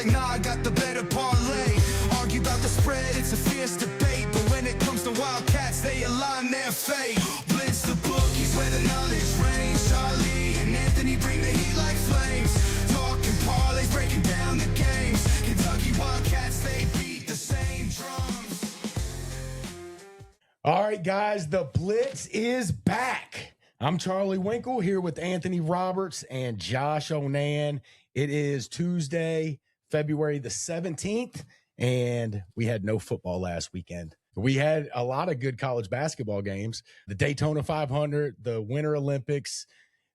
like, nah, I got the better parlay. Argue about the spread, it's a fierce debate. But when it comes to Wildcats, they align their fate. Blitz the bookies where the knowledge reigns. Charlie and Anthony bring the heat like flames. Talking parlays, breaking down the games. Kentucky Wildcats, they beat the same drums. All right, guys, the Blitz is back. I'm Charlie Winkle here with Anthony Roberts and Josh Onan. It is Tuesday, February the 17th, and we had no football last weekend. We had a lot of good college basketball games. The Daytona 500, the Winter Olympics,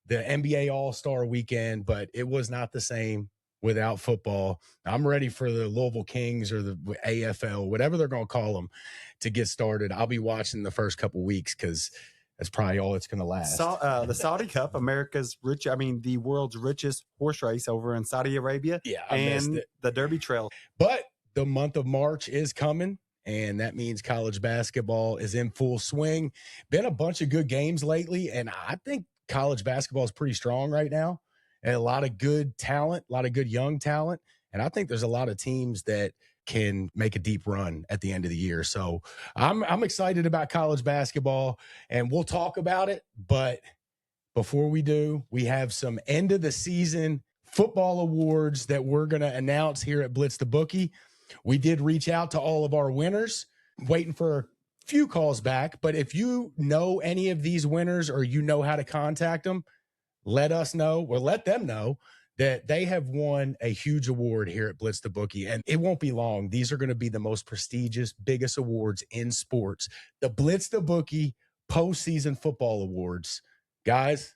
the NBA All-Star weekend, but it was not the same without football. I'm ready for the Louisville Kings or the AFL, whatever they're going to call them, to get started. I'll be watching the first couple weeks because that's probably all it's going to last. The Saudi Cup, the world's richest horse race over in Saudi Arabia. Yeah, I missed it. The Derby Trail. But the month of March is coming, and that means college basketball is in full swing. Been a bunch of good games lately, and I think college basketball is pretty strong right now. And a lot of good talent, a lot of good young talent. And I think there's a lot of teams that can make a deep run at the end of the year. So I'm excited about college basketball, and we'll talk about it. But before we do, we have some end of the season football awards that we're going to announce here at Blitz the Bookie. We did reach out to all of our winners, waiting for a few calls back. But if you know any of these winners or you know how to contact them, let us know, or let them know that they have won a huge award here at Blitz the Bookie. And it won't be long. These are going to be the most prestigious, biggest awards in sports. The Blitz the Bookie postseason football awards. Guys,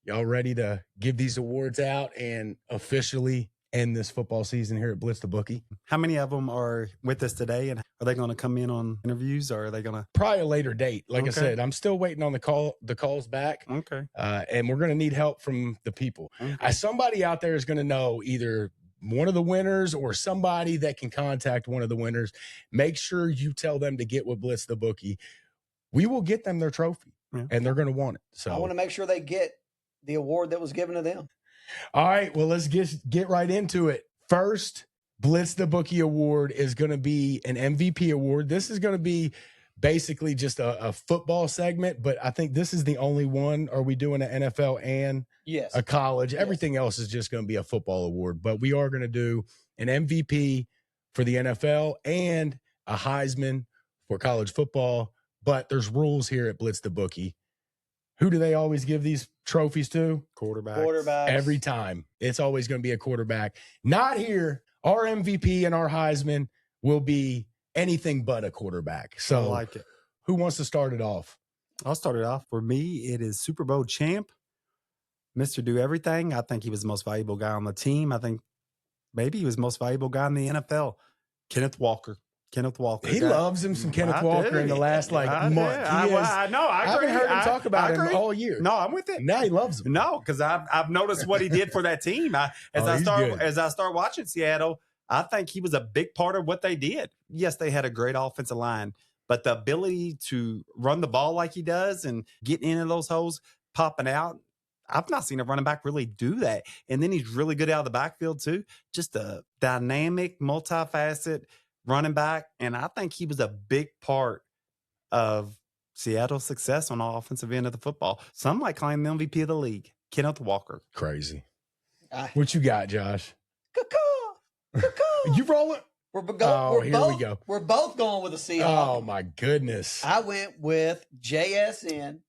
y'all ready to give these awards out and officially end this football season here at Blitz the Bookie? How many of them are with us today, and are they going to come in on interviews, or are they going to? Probably a later date. Like I said, I'm still waiting on the calls back. Okay. And we're going to need help from the people. Okay. Somebody out there is going to know either one of the winners or somebody that can contact one of the winners. Make sure you tell them to get with Blitz the Bookie. We will get them their trophy, and they're going to want it. So I want to make sure they get the award that was given to them. All right, well, let's get right into it. First, Blitz the Bookie award is going to be an MVP award. This is going to be basically just a football segment, but I think this is the only one. Are we doing an NFL and a college? Everything else is just going to be a football award, but we are going to do an MVP for the NFL and a Heisman for college football. But there's rules here at Blitz the Bookie. Who do they always give these trophies to? Quarterbacks. Every time. It's always going to be a quarterback. Not here. Our MVP and our Heisman will be anything but a quarterback. So I like it. Who wants to start it off? I'll start it off. For me, it is Super Bowl champ, Mr. Do Everything. I think he was the most valuable guy on the team. I think maybe he was the most valuable guy in the NFL. Kenneth Walker. He loves him some Kenneth Walker in the last month. I know. I haven't heard him talk about him all year. No, I'm with it. Now he loves him. No, because I've noticed what he did for that team. As I start watching Seattle, I think he was a big part of what they did. Yes, they had a great offensive line, but the ability to run the ball like he does and get into those holes, popping out, I've not seen a running back really do that. And then he's really good out of the backfield too. Just a dynamic, multifaceted running back, and I think he was a big part of Seattle's success on the offensive end of the football. Some might claim the MVP of the league, Kenneth Walker. Crazy. What you got, Josh? Caw-caw. You rolling? We go. We're both going with a Seahawk. Oh, my goodness. I went with JSN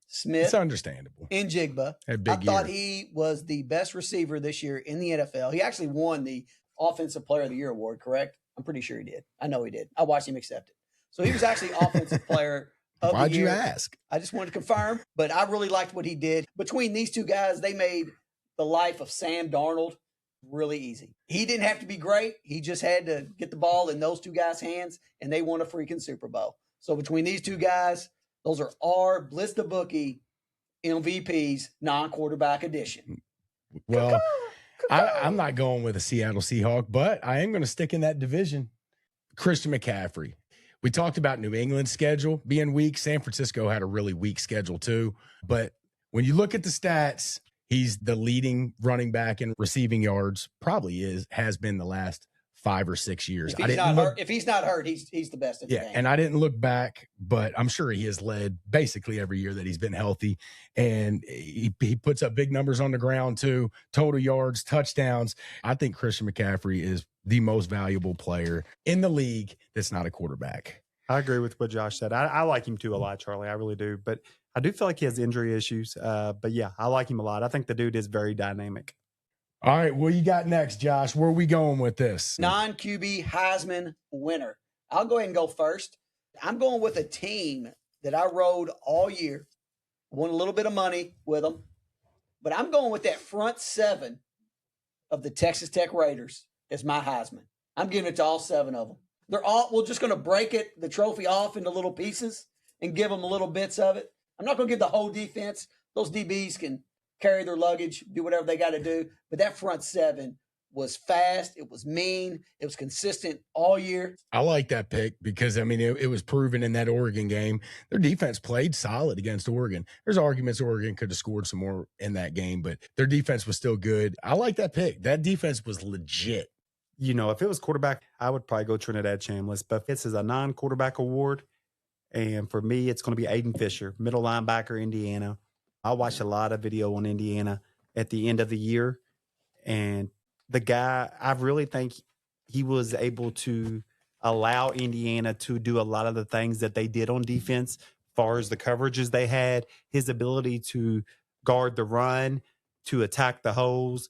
Smith. It's understandable. In Jigba. I thought he was the best receiver this year in the NFL. He actually won the Offensive Player of the Year award, correct? I'm pretty sure he did. I know he did. I watched him accept it. So he was actually Offensive Player of the Year. Why'd you ask? I just wanted to confirm, but I really liked what he did. Between these two guys, they made the life of Sam Darnold really easy. He didn't have to be great. He just had to get the ball in those two guys' hands, and they won a freaking Super Bowl. So between these two guys, those are our Blitz the Bookie MVPs, non-quarterback edition. Well, I'm not going with a Seattle Seahawk, but I am going to stick in that division. Christian McCaffrey. We talked about New England's schedule being weak. San Francisco had a really weak schedule too. But when you look at the stats, He's the leading running back in receiving yards, probably has been the last 5 or 6 years. If he's not hurt, he's the best in the game. And I didn't look back, but I'm sure he has led basically every year that he's been healthy. And he puts up big numbers on the ground too, total yards, touchdowns. I think Christian McCaffrey is the most valuable player in the league that's not a quarterback. I agree with what Josh said. I like him too a lot, Charlie. I really do. But I do feel like he has injury issues. But yeah, I like him a lot. I think the dude is very dynamic. All right, what you got next, Josh? Where are we going with this? Non-QB Heisman winner. I'll go ahead and go first. I'm going with a team that I rode all year. Won a little bit of money with them. But I'm going with that front seven of the Texas Tech Raiders as my Heisman. I'm giving it to all 7 of them. We're just going to break the trophy off into little pieces and give them little bits of it. I'm not going to give the whole defense. Those DBs can carry their luggage, do whatever they got to do. But that front 7 was fast. It was mean. It was consistent all year. I like that pick because, I mean, it was proven in that Oregon game. Their defense played solid against Oregon. There's arguments Oregon could have scored some more in that game, but their defense was still good. I like that pick. That defense was legit. You know, if it was quarterback, I would probably go Trinidad Chambliss. But this is a non-quarterback award. And for me, it's going to be Aiden Fisher, middle linebacker, Indiana. I watched a lot of video on Indiana at the end of the year. And the guy, I really think he was able to allow Indiana to do a lot of the things that they did on defense, as far as the coverages they had, his ability to guard the run, to attack the holes,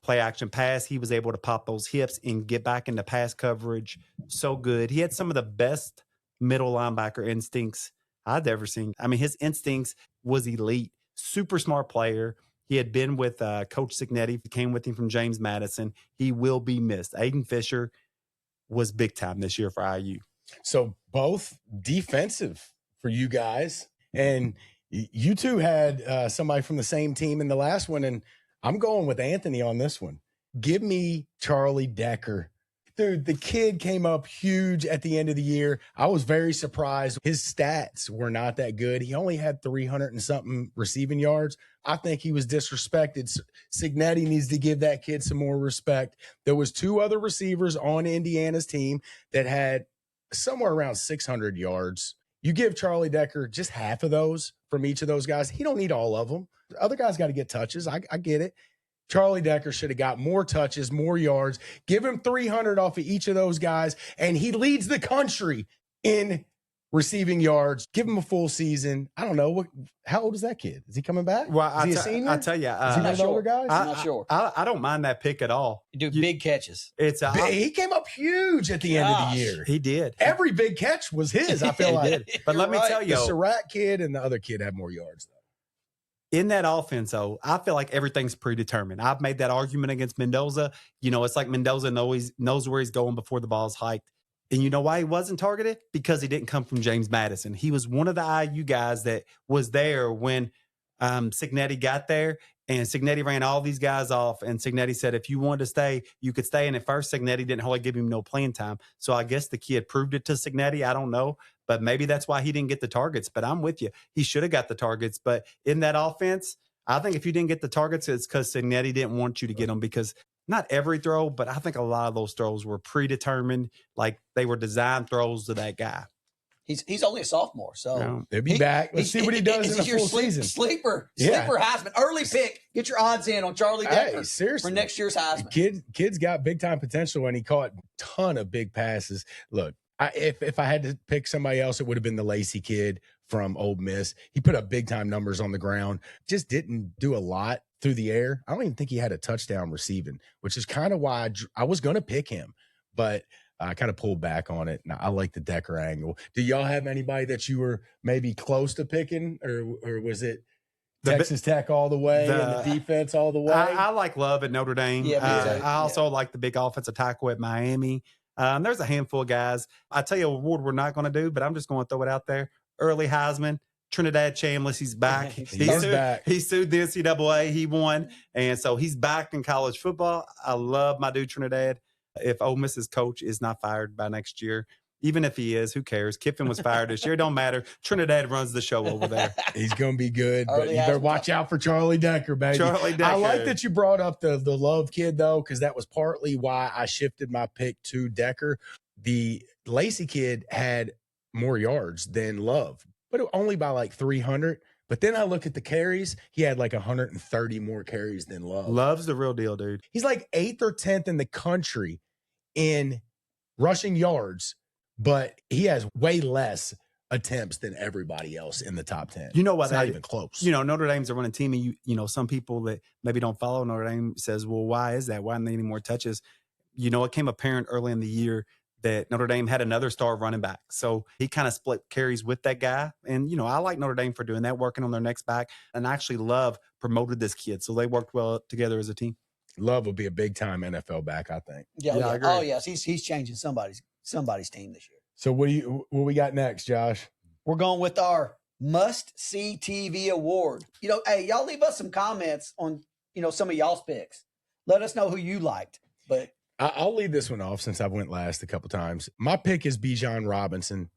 play action pass. He was able to pop those hips and get back into pass coverage. So good. He had some of the best middle linebacker instincts I've ever seen. I mean, his instincts was elite. Super smart player. He had been with Coach Cignetti. He came with him from James Madison. He will be missed. Aiden Fisher was big time this year for IU. So both defensive for you guys. And you two had somebody from the same team in the last one. And I'm going with Anthony on this one. Give me Charlie Decker. Dude, the kid came up huge at the end of the year. I was very surprised. His stats were not that good. He only had 300 and something receiving yards. I think he was disrespected. Cignetti needs to give that kid some more respect. There was 2 other receivers on Indiana's team that had somewhere around 600 yards. You give Charlie Decker just half of those from each of those guys. He don't need all of them. The other guys got to get touches. I get it. Charlie Decker should have got more touches, more yards. Give him 300 off of each of those guys, and he leads the country in receiving yards. Give him a full season. I don't know. How old is that kid? Is he coming back? Well, is he a senior? I'll tell you. Is he one of the older guys? I'm not sure. I don't mind that pick at all. You do big catches. He came up huge at the end of the year. He did. Every big catch was his, I feel like. But let me tell you. The Surratt kid and the other kid had more yards, though. In that offense, though, I feel like everything's predetermined. I've made that argument against Mendoza. You know, it's like Mendoza knows where he's going before the ball's hiked. And you know why he wasn't targeted? Because he didn't come from James Madison. He was one of the IU guys that was there when Cignetti got there. And Cignetti ran all these guys off. And Cignetti said, if you wanted to stay, you could stay. And at first, Cignetti didn't really give him no playing time. So I guess the kid proved it to Cignetti. I don't know. But maybe that's why he didn't get the targets. But I'm with you. He should have got the targets. But in that offense, I think if you didn't get the targets, it's because Cignetti didn't want you to get them, because not every throw, but I think a lot of those throws were predetermined. Like they were designed throws to that guy. He's only a sophomore, so he'll be back. Let's see what he does in a full season. Sleeper Heisman, early pick. Get your odds in on Charlie Decker seriously, for next year's Heisman. Kid's got big time potential, and he caught a ton of big passes. Look, if I had to pick somebody else, it would have been the Lacey kid from Ole Miss. He put up big time numbers on the ground. Just didn't do a lot through the air. I don't even think he had a touchdown receiving, which is kind of why I was going to pick him, but I kind of pulled back on it. I like the Decker angle. Do y'all have anybody that you were maybe close to picking, or was it Texas Tech all the way and the defense all the way? I like Love at Notre Dame. Yeah, I also like the big offensive tackle at Miami. There's a handful of guys. I tell you a award we're not going to do, but I'm just going to throw it out there. Early Heisman, Trinidad Chambliss. He's back. He sued the NCAA. He won. And so he's back in college football. I love my dude Trinidad. If Ole Miss's coach is not fired by next year, Even if he is, who cares? Kiffin was fired this year. It don't matter. Trinidad runs the show over there. He's going to be good, but you better watch out for Charlie Decker, baby. Charlie Decker. I like that you brought up the Love kid, though, because that was partly why I shifted my pick to Decker. The Lacey kid had more yards than Love, but only by like 300. But then I look at the carries. He had like 130 more carries than Love. Love's the real deal, dude. He's like 8th or 10th in the country in rushing yards, but he has way less attempts than everybody else in the top 10. You know what? It's not even close. You know, Notre Dame's a running team, and you know, some people that maybe don't follow Notre Dame says, well, why is that? Why don't they need more touches? You know, it came apparent early in the year that Notre Dame had another star running back. So he kind of split carries with that guy. And, you know, I like Notre Dame for doing that, working on their next back. And I actually Love promoted this kid. So they worked well together as a team. Love will be a big-time NFL back, I think. Yeah. I agree. Oh, yes. He's changing somebody's team this year. So what we got next, Josh? We're going with our must-see TV award. You know, hey, y'all leave us some comments on, you know, some of y'all's picks. Let us know who you liked. But I'll lead this one off since I went last a couple times. My pick is Bijan Robinson.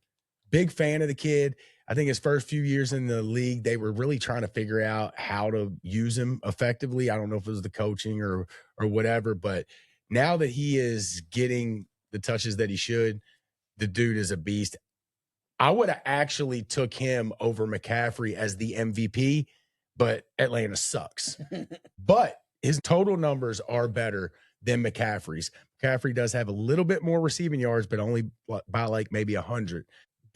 Big fan of the kid. I think his first few years in the league, they were really trying to figure out how to use him effectively. I don't know if it was the coaching or whatever, but now that he is getting the touches that he should, the dude is a beast. I would have actually took him over McCaffrey as the MVP, but Atlanta sucks. But his total numbers are better than McCaffrey's. McCaffrey does have a little bit more receiving yards, but only by like maybe 100.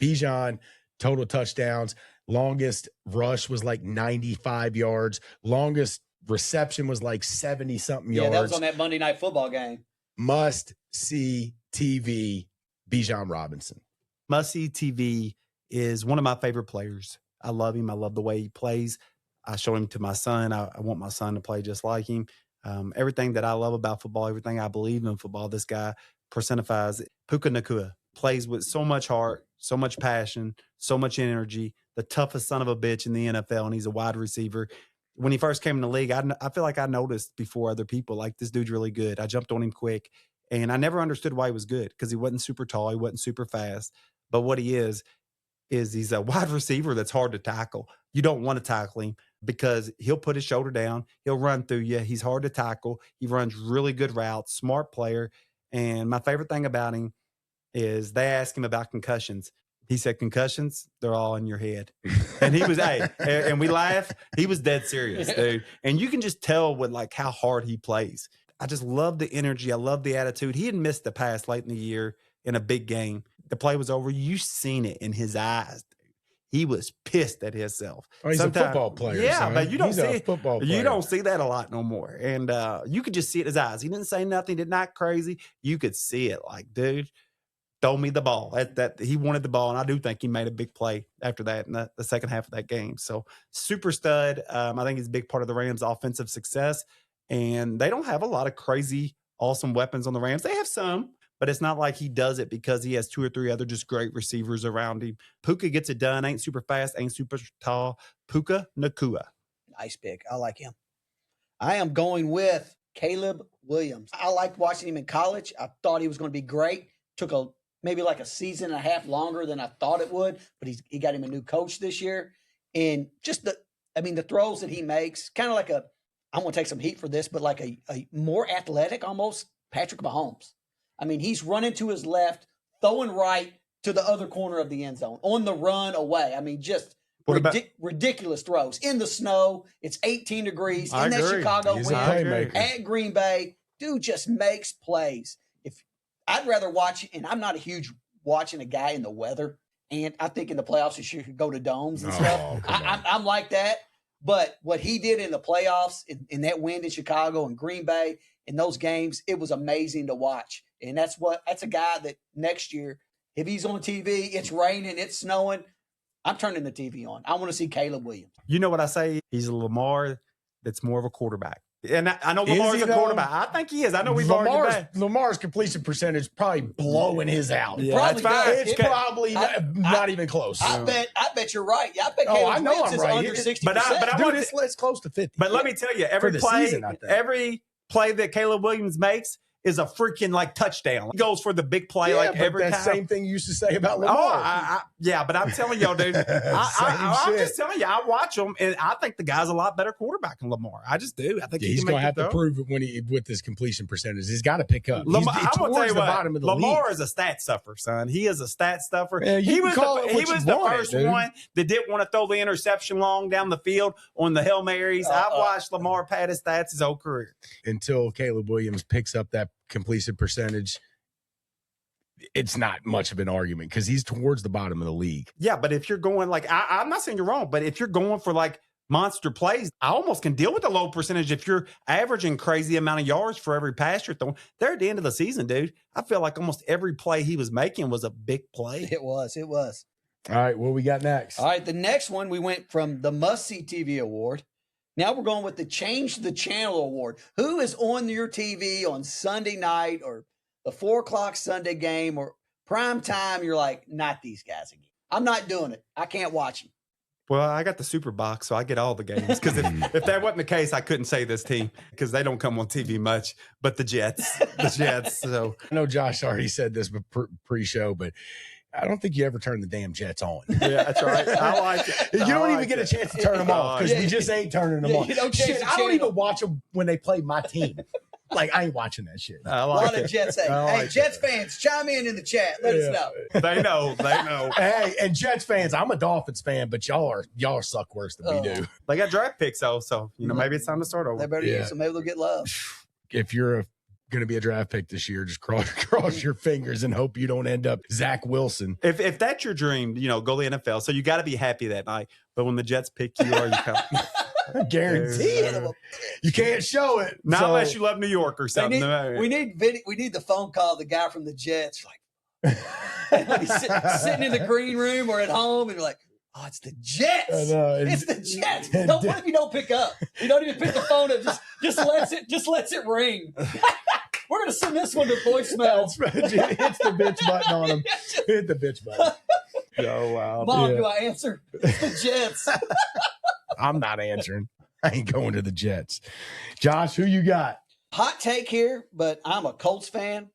Bijan, total touchdowns. Longest rush was like 95 yards. Longest reception was like 70-something yards. Yeah, that was on that Monday Night Football game. Must see TV, Bijan Robinson. Must see TV is one of my favorite players. I love him. I love the way he plays. I show him to my son. I want my son to play just like him. Everything that I love about football, everything I believe in football, this guy personifies it. Puka Nacua plays with so much heart, so much passion, so much energy, the toughest son of a bitch in the NFL, and he's a wide receiver. When he first came in the league, I feel like I noticed before other people, like, this dude's really good. I jumped on him quick, and I never understood why he was good because he wasn't super tall. He wasn't super fast. But what he is he's a wide receiver that's hard to tackle. You don't want to tackle him because he'll put his shoulder down. He'll run through you. He's hard to tackle. He runs really good routes, smart player. And my favorite thing about him is they asked him about concussions. He said, concussions, they're all in your head. And he was, and we laugh. He was dead serious, dude. And you can just tell with like how hard he plays. I just love the energy. I love the attitude. He had missed the pass late in the year in a big game. The play was over. You seen it in his eyes. He was pissed at himself. Oh, he's a football player. Yeah, son. but you don't he's see a football player. You don't see that a lot no more. And you could just see it in his eyes. He didn't say nothing. Did not crazy. You could see it. Like, dude, throw me the ball. That he wanted the ball, and I do think he made a big play after that in the second half of that game. So super stud. I think he's a big part of the Rams' offensive success. And they don't have a lot of crazy, awesome weapons on the Rams. They have some, but it's not like he does it because he has two or three other just great receivers around him. Puka gets it done. Ain't super fast, ain't super tall. Puka Nacua. Nice pick. I like him. I am going with Caleb Williams. I liked watching him in college. I thought he was going to be great. Took maybe like a season and a half longer than I thought it would, but he got him a new coach this year. And just the throws that he makes, kind of like I'm going to take some heat for this, but like a more athletic almost Patrick Mahomes. I mean, he's running to his left, throwing right to the other corner of the end zone, on the run away. I mean, just ridiculous throws. In the snow, it's 18 degrees, in that Chicago wind, at Green Bay. Dude just makes plays. I'd rather watch, and I'm not a huge watching a guy in the weather, and I think in the playoffs you should go to domes and stuff. I'm like that. But what he did in the playoffs, in that win in Chicago and Green Bay, in those games, it was amazing to watch. And that's a guy that next year, if he's on TV, it's raining, it's snowing, I'm turning the TV on. I want to see Caleb Williams. You know what I say? He's a Lamar that's more of a quarterback. And I know Lamar's a quarterback. I think he is. I know we've argued that. Lamar's completion percentage probably blowing his out. Yeah, it's probably not even close. I bet you're right. I bet Caleb Williams is under 60%. But it's close to 50. But let me tell you, every play that Caleb Williams makes is a freaking like touchdown. He goes for the big play like every time. Same thing you used to say about Lamar. Yeah, but I'm telling y'all, dude, I'm just telling you, I watch him, and I think the guy's a lot better quarterback than Lamar. I just do. I think he's going to have to prove it with his completion percentage. He's got to pick up. I'm going to tell you what, Lamar league. Is a stat stuffer, son. He is a stat stuffer. Yeah, he was the first one that didn't want to throw the interception long down the field on the Hail Marys. I've watched Lamar pad his stats his whole career. Until Caleb Williams picks up that completion percentage, it's not much of an argument because he's towards the bottom of the league. Yeah, but if you're going like, I'm not saying you're wrong, but if you're going for like monster plays, I almost can deal with the low percentage if you're averaging crazy amount of yards for every pass you're throwing. There at the end of the season, dude, I feel like almost every play he was making was a big play. It was. All right, what we got next? All right, the next one, we went from the Must-See TV Award. Now we're going with the Change the Channel Award. Who is on your TV on Sunday night or the 4 o'clock Sunday game or prime time? You're like, not these guys again. I'm not doing it. I can't watch them. Well, I got the Super Box, so I get all the games. Because if that wasn't the case, I couldn't say this team because they don't come on TV much. But the Jets. So I know Josh already said this pre-show, but I don't think you ever turn the damn Jets on. Yeah, that's right. I like it. You don't even get a chance to turn them off because we just ain't turning them on. I don't even watch them when they play my team. Like, I ain't watching that shit. I like it. Jets. Hey, Jets fans, chime in the chat. Let us know. They know. Hey, and Jets fans, I'm a Dolphins fan, but y'all suck worse than we do. They got draft picks, though, so maybe it's time to start over. They better use them. Maybe they'll get love. If you're going to be a draft pick this year, just cross your fingers and hope you don't end up Zach Wilson. If that's your dream, go to the NFL. So you got to be happy that night. But when the Jets pick you, you come. I guarantee it. You can't show it. Not unless you love New York or something. We need the phone call of the guy from the Jets. Like, he's sitting in the green room or at home, and you're like, oh, it's the Jets. It's the Jets. What if you don't pick up? You don't even pick the phone up. Just lets it ring. We're gonna send this one to voicemail. Hit the bitch button on him. Hit the bitch button. Oh wow. Mom, do I answer? It's the Jets. I'm not answering. I ain't going to the Jets. Josh, who you got? Hot take here, but I'm a Colts fan.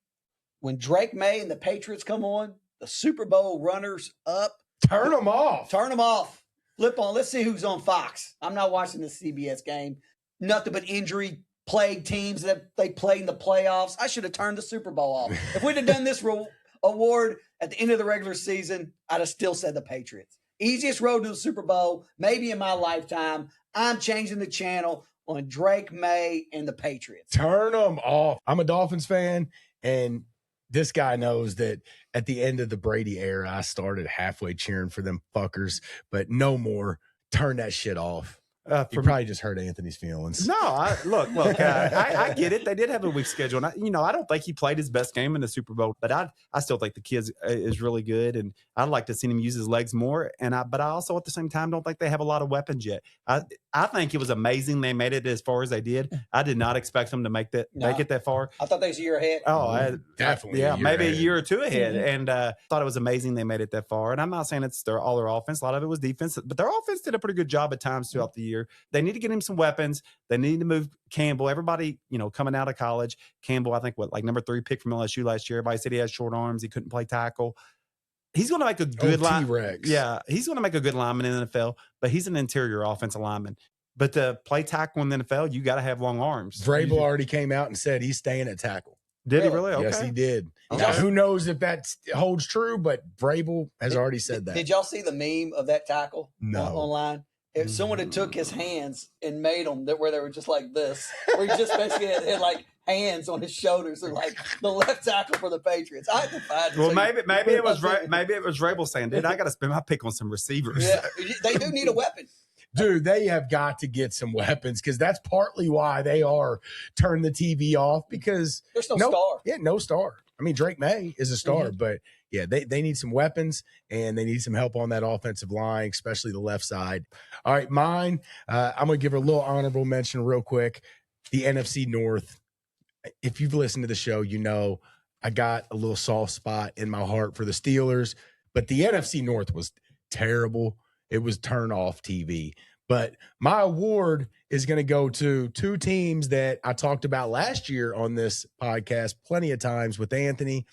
When Drake May and the Patriots come on, the Super Bowl runners up. Turn them off. Flip on. Let's see who's on Fox. I'm not watching the CBS game. Nothing but injury-plagued teams that they play in the playoffs. I should have turned the Super Bowl off. If we'd have done this award at the end of the regular season, I'd have still said the Patriots. Easiest road to the Super Bowl, maybe in my lifetime. I'm changing the channel on Drake May and the Patriots. Turn them off. I'm a Dolphins fan, and this guy knows that at the end of the Brady era, I started halfway cheering for them fuckers, but no more. Turn that shit off. You probably just hurt Anthony's feelings. No, look, I get it. They did have a weak schedule. And I don't think he played his best game in the Super Bowl, but I still think the kid is really good, and I'd like to see him use his legs more. But I also at the same time don't think they have a lot of weapons yet. I think it was amazing they made it as far as they did. I did not expect them to make it that far. I thought they was a year ahead. Oh, definitely. Yeah, maybe a year or two ahead. And thought it was amazing they made it that far. And I'm not saying it's all their offense. A lot of it was defense, but their offense did a pretty good job at times throughout the year. They need to get him some weapons. They need to move Campbell. Everybody, coming out of college, Campbell, I think number 3 pick from LSU last year. Everybody said he has short arms. He couldn't play tackle. He's going to make a good T-Rex. Yeah, he's going to make a good lineman in the NFL, but he's an interior offensive lineman. But to play tackle in the NFL, you got to have long arms. Vrabel already came out and said he's staying at tackle. Did he really? Okay. Yes, he did. Now, who knows if that holds true, but Vrabel has already said that. Did y'all see the meme of that tackle online? If Mm-hmm. someone had took his hands and made them where they were just like this, where he just basically had like hands on his shoulders and like the left tackle for the Patriots. I had to find it. Well, maybe it was Vrabel saying, "Dude, I got to spend my pick on some receivers." Yeah, they do need a weapon. Dude, they have got to get some weapons because that's partly why they are turning the TV off because there's no star. Yeah, no star. I mean, Drake May is a star, but yeah, they need some weapons and they need some help on that offensive line, especially the left side. All right, mine, I'm going to give her a little honorable mention real quick. The NFC North. If you've listened to the show, I got a little soft spot in my heart for the Steelers, but the NFC North was terrible. It was turn off TV. But my award is going to go to two teams that I talked about last year on this podcast plenty of times with Anthony.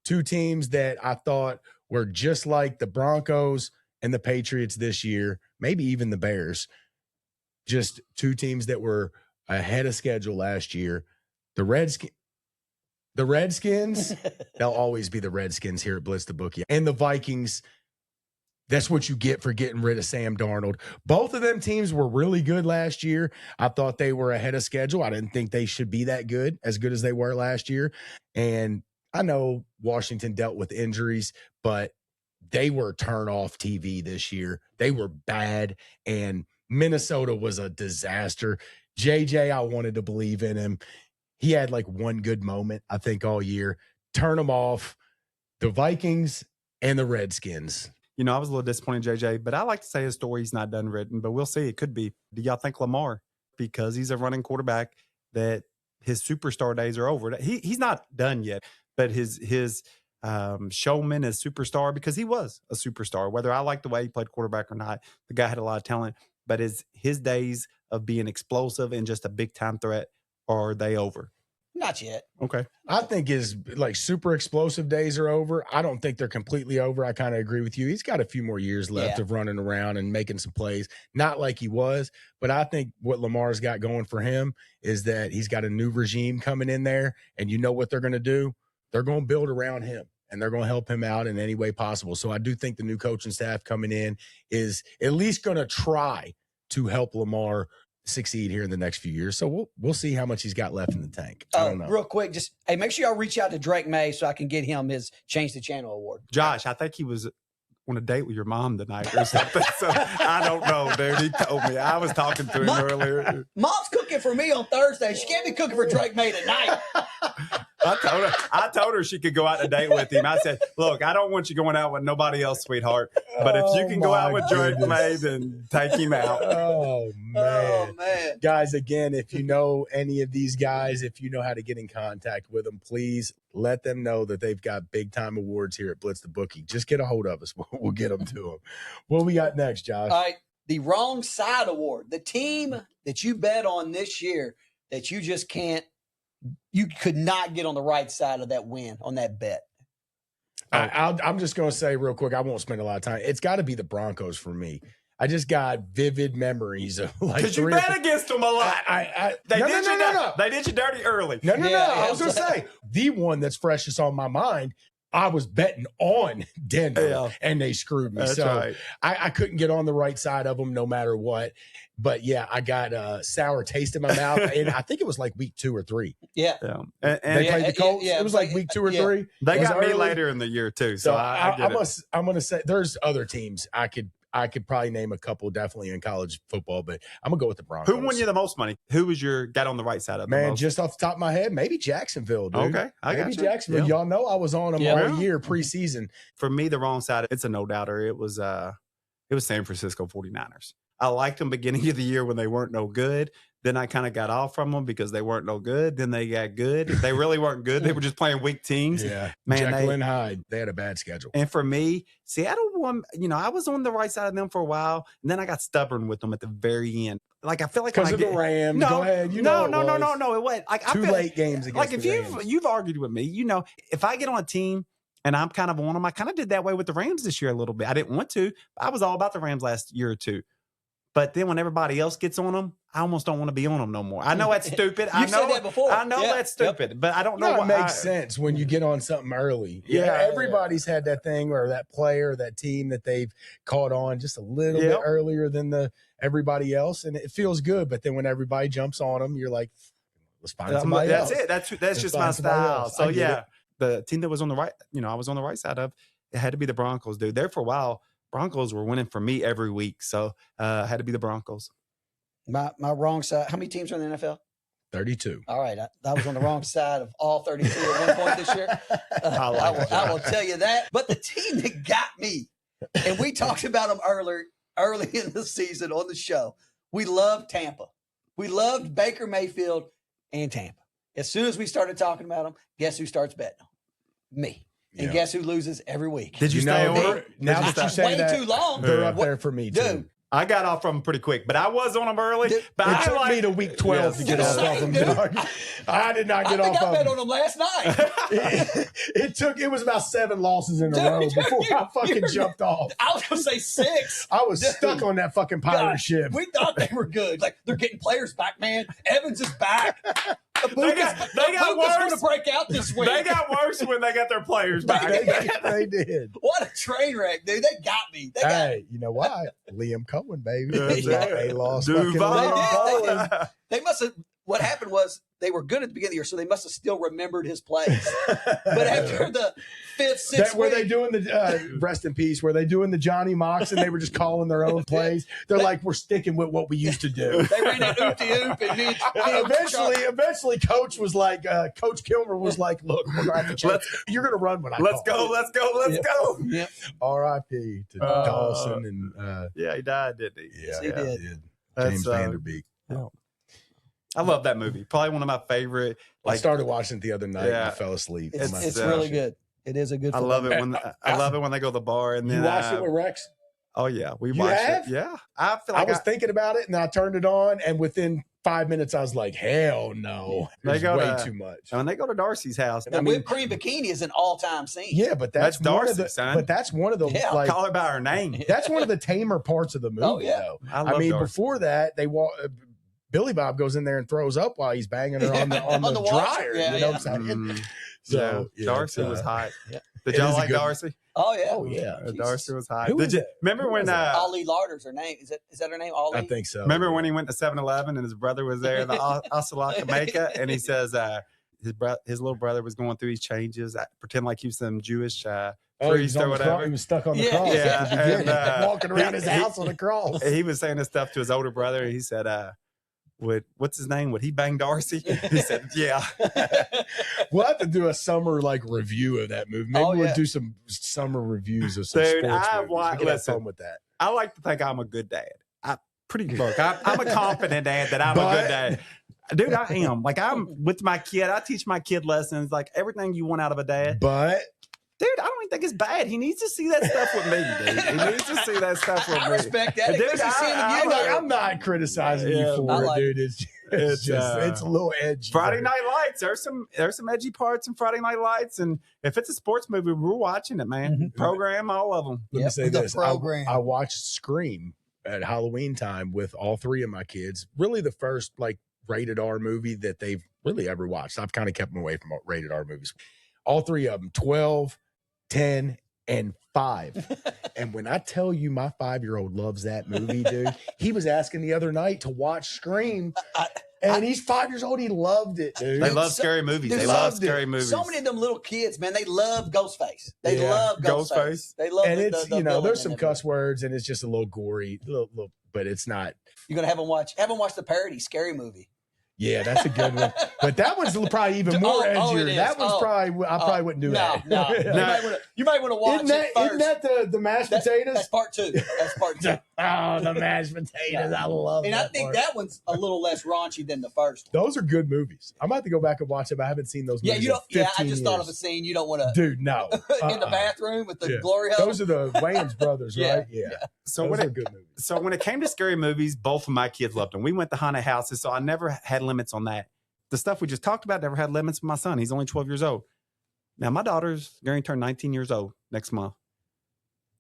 Two teams that I thought were just like the Broncos and the Patriots this year, maybe even the Bears. Just two teams that were ahead of schedule last year. The Redskins, they'll always be the Redskins here at Blitz the Bookie. And the Vikings, that's what you get for getting rid of Sam Darnold. Both of them teams were really good last year. I thought they were ahead of schedule. I didn't think they should be that good as they were last year. And I know Washington dealt with injuries, but they were turn off TV this year. They were bad, and Minnesota was a disaster. JJ, I wanted to believe in him. He had like one good moment, I think, all year. Turn them off. The Vikings and the Redskins. You know, I was a little disappointed, JJ, but I like to say his story's not done written, but we'll see. It could be. Do y'all think Lamar, because he's a running quarterback, that his superstar days are over? He's not done yet, but his showman as superstar, because he was a superstar, whether I like the way he played quarterback or not, the guy had a lot of talent, but his days of being explosive and just a big time threat, are they over? Not yet. Okay. I think his like super explosive days are over. I don't think they're completely over. I kind of agree with you. He's got a few more years left of running around and making some plays. Not like he was, but I think what Lamar's got going for him is that he's got a new regime coming in there, and you know what they're going to do? They're going to build around him, and they're going to help him out in any way possible. So I do think the new coaching staff coming in is at least going to try to help Lamar succeed here in the next few years. So we'll see how much he's got left in the tank. I don't know. Real quick, just make sure y'all reach out to Drake May so I can get him his Change the Channel award. Josh, I think he was on a date with your mom tonight or something. So I don't know, dude. He told me. I was talking to him earlier. Mom's cooking for me on Thursday. She can't be cooking for Drake May tonight. I told her she could go out on a date with him. I said, look, I don't want you going out with nobody else, sweetheart. But if you can go out with Drake May, then take him out. Oh, man. Oh, man. Guys, again, if you know any of these guys, if you know how to get in contact with them, please let them know that they've got big-time awards here at Blitz the Bookie. Just get a hold of us. We'll get them to them. What we got next, Josh? All right. The Wrong Side Award. The team that you bet on this year that you just can't, you could not get on the right side of that win, on that bet. I'm just going to say real quick, I won't spend a lot of time. It's got to be the Broncos for me. I just got vivid memories of like because you bet against them a lot. They did you dirty early. No. I was going to say the one that's freshest on my mind. I was betting on Denver, and they screwed me. That's so right. I couldn't get on the right side of them no matter what. But, yeah, I got a sour taste in my mouth. And I think it was like week 2 or 3. Yeah. And they played the Colts. It was like week 2 or 3. They got me later in the year, too. So I'm going to say there's other teams I could probably name a couple definitely in college football, but I'm going to go with the Broncos. Who won you the most money? Who was your got on the right side of the Man, most? just off the top of my head, maybe Jacksonville, dude. Okay, maybe Jacksonville. Y'all know I was on them all year preseason. For me, the wrong side, it's a no-doubter. It was San Francisco 49ers. I liked them beginning of the year when they weren't no good. Then I kind of got off from them because they weren't no good. Then they got good. They really weren't good. They were just playing weak teams. Yeah. Man, Jekyll and Hyde. They had a bad schedule. And for me, Seattle won, I was on the right side of them for a while. And then I got stubborn with them at the very end. Like, I feel like because of the Rams. No, go ahead. No. It wasn't. Like, Two late games against like, the if Rams. you've argued with me, if I get on a team and I'm kind of on them, I kind of did that way with the Rams this year a little bit. I didn't want to. I was all about the Rams last year or two. But then when everybody else gets on them, I almost don't want to be on them no more. I know that's stupid. You've said that before. I know that's stupid, but I don't know what why. It makes sense when you get on something early. Everybody's had that thing or that player, that team that they've caught on just a little bit earlier than everybody else, and it feels good. But then when everybody jumps on them, you're like, let's find somebody else. That's it. That's just my style. So the team that was on the right, I was on the right side of, it had to be the Broncos, dude. There for a while, Broncos were winning for me every week, so it had to be the Broncos. My wrong side. How many teams are in the NFL? 32. All right, I was on the wrong side of all 32 at one point this year. I will tell you that. But the team that got me, and we talked about them early in the season on the show. We loved Tampa. We loved Baker Mayfield and Tampa. As soon as we started talking about them, guess who starts betting them? Me. And guess who loses every week? Did you stay on it? Now that you say way that, too long. they're up there for me too. Dude, I got off from them pretty quick, but I was on them early. But It took me to week 12 to get off of them, dog. I did not get off of them. I bet on them last night. It was about 7 losses in a row before I fucking jumped off. I was going to say 6. I was stuck on that fucking pirate ship. We thought they were good. Like, they're getting players back, man. Evans is back. They got worse. Going to break out this week. They got worse when they got their players back. They did. What a train wreck, dude. They got me. Hey, you know why? Liam Cohen, baby. That's They lost fucking Duval. Liam They Cohen. They must have. What happened was they were good at the beginning of the year, so they must have still remembered his plays. But after the 5th, 6th Were week, they doing the rest in peace? Were they doing the Johnny Mox and they were just calling their own plays? They're like, we're sticking with what we used to do. they ran an oop-de-oop and then Eventually, Coach was like, Coach Kilmer was like, look, we're gonna have to you're gonna run when I Let's call. go. Let's go. Yep. R.I.P. to Dawson and Yeah, he died, didn't he? yeah, he did. James That's, Vanderbeek. I love that movie. Probably one of my favorite. I started watching it the other night and I Yeah. fell asleep. It's really good. It is a good. I love it when they go to the bar and then You watched it with Rex? Oh yeah, we You watched have? it. Yeah, I feel I like was thinking about it and I turned it on and within 5 minutes I was like, hell no. They There's go way to- too much. when they go to Darcy's house. The whipped cream bikini is an all-time scene. Yeah, but that's one Darcy, of the son. but that's one of the Yeah. like Call her by her name. that's one of the tamer parts of the movie Oh, yeah. though. I I love mean, Darcy. before that, they walk. Billy Bob goes in there and throws up while he's banging her on the On the washer. dryer. Yeah, you know yeah. what I'm saying? Mm, So yeah, Darcy it's, was hot. yeah. Did It y'all is a like good- Darcy? Oh yeah. Oh yeah, Jesus. Darcy was hot. Who Did was you it? remember Who when? was it? Ollie Larder's her name. Is that her name? Ollie. I think so. Remember when he went to 7-Eleven and his brother was there, the Asalaka, and he says his little brother was going through these changes, pretend like he was some Jewish priest or whatever. He was stuck on the Yeah. cross. Yeah, at the beginning, and, walking around his house on a cross. He was saying this stuff to his older brother. And he said, what's his name? Would he bang Darcy? He said, yeah. We'll have to do a summer review of that movie. Maybe Oh, we'll yeah. do some summer reviews of some Dude, sports I movies. want- We can have listen. fun with that. I like to think I'm a good dad. I'm a confident dad that I'm a good dad. Dude, I am. Like, I'm with my kid. I teach my kid lessons, like everything you want out of a dad. But Dude, I don't even think it's bad. He needs to see that stuff with me, dude. He needs to see that stuff with I me. respect that. Dude, Especially seeing you. I'm not criticizing Yeah, you for I it, like dude. It's just it's a little edgy. Friday Night Lights. There's some edgy parts in Friday Night Lights, and if it's a sports movie, we're watching it, man. Mhm. Program all of them. Let me Yep, say the this: program. I watched Scream at Halloween time with all 3 of my kids. Really, the first rated R movie that they've really ever watched. I've kind of kept them away from rated R movies. All 3 of them: 12, 10, and 5. And when I tell you my 5-year-old loves that movie, dude, he was asking the other night to watch Scream. And he's 5 years old. He loved it, dude. They love scary movies. dude, They love loved it. scary movies. So many of them little kids, man, they love Ghostface. They Yeah. love Ghostface. Ghostface. They love And the, it's, the there's villain some in it. cuss words and it's just a little gory, little, but it's not. You're gonna have them watch the parody Scary Movie. Yeah, that's a good one. But that one's probably even more edgier. it is. That one's Oh. probably, I probably wouldn't do that. No. You might want to watch Isn't it first. that the mashed potatoes? That's part 2. That's part 2. Oh, the mashed potatoes. I love And that I think part. that one's a little less raunchy than the first one. Those are good movies. I'm about to go back and watch them. I haven't seen those Yeah, movies you don't. in Yeah, 15 I just thought of a years. scene you don't want to Dude, no. in the bathroom with the Yeah. glory hole. Those are the Wayans brothers, Yeah. right? Yeah. So Those when are it, good movies. so when it came to scary movies, both of my kids loved them. We went to haunted houses, so I never had limits on that. The stuff we just talked about never had limits with my son. He's only 12 years old. Now, my daughter's going to turn 19 years old next month.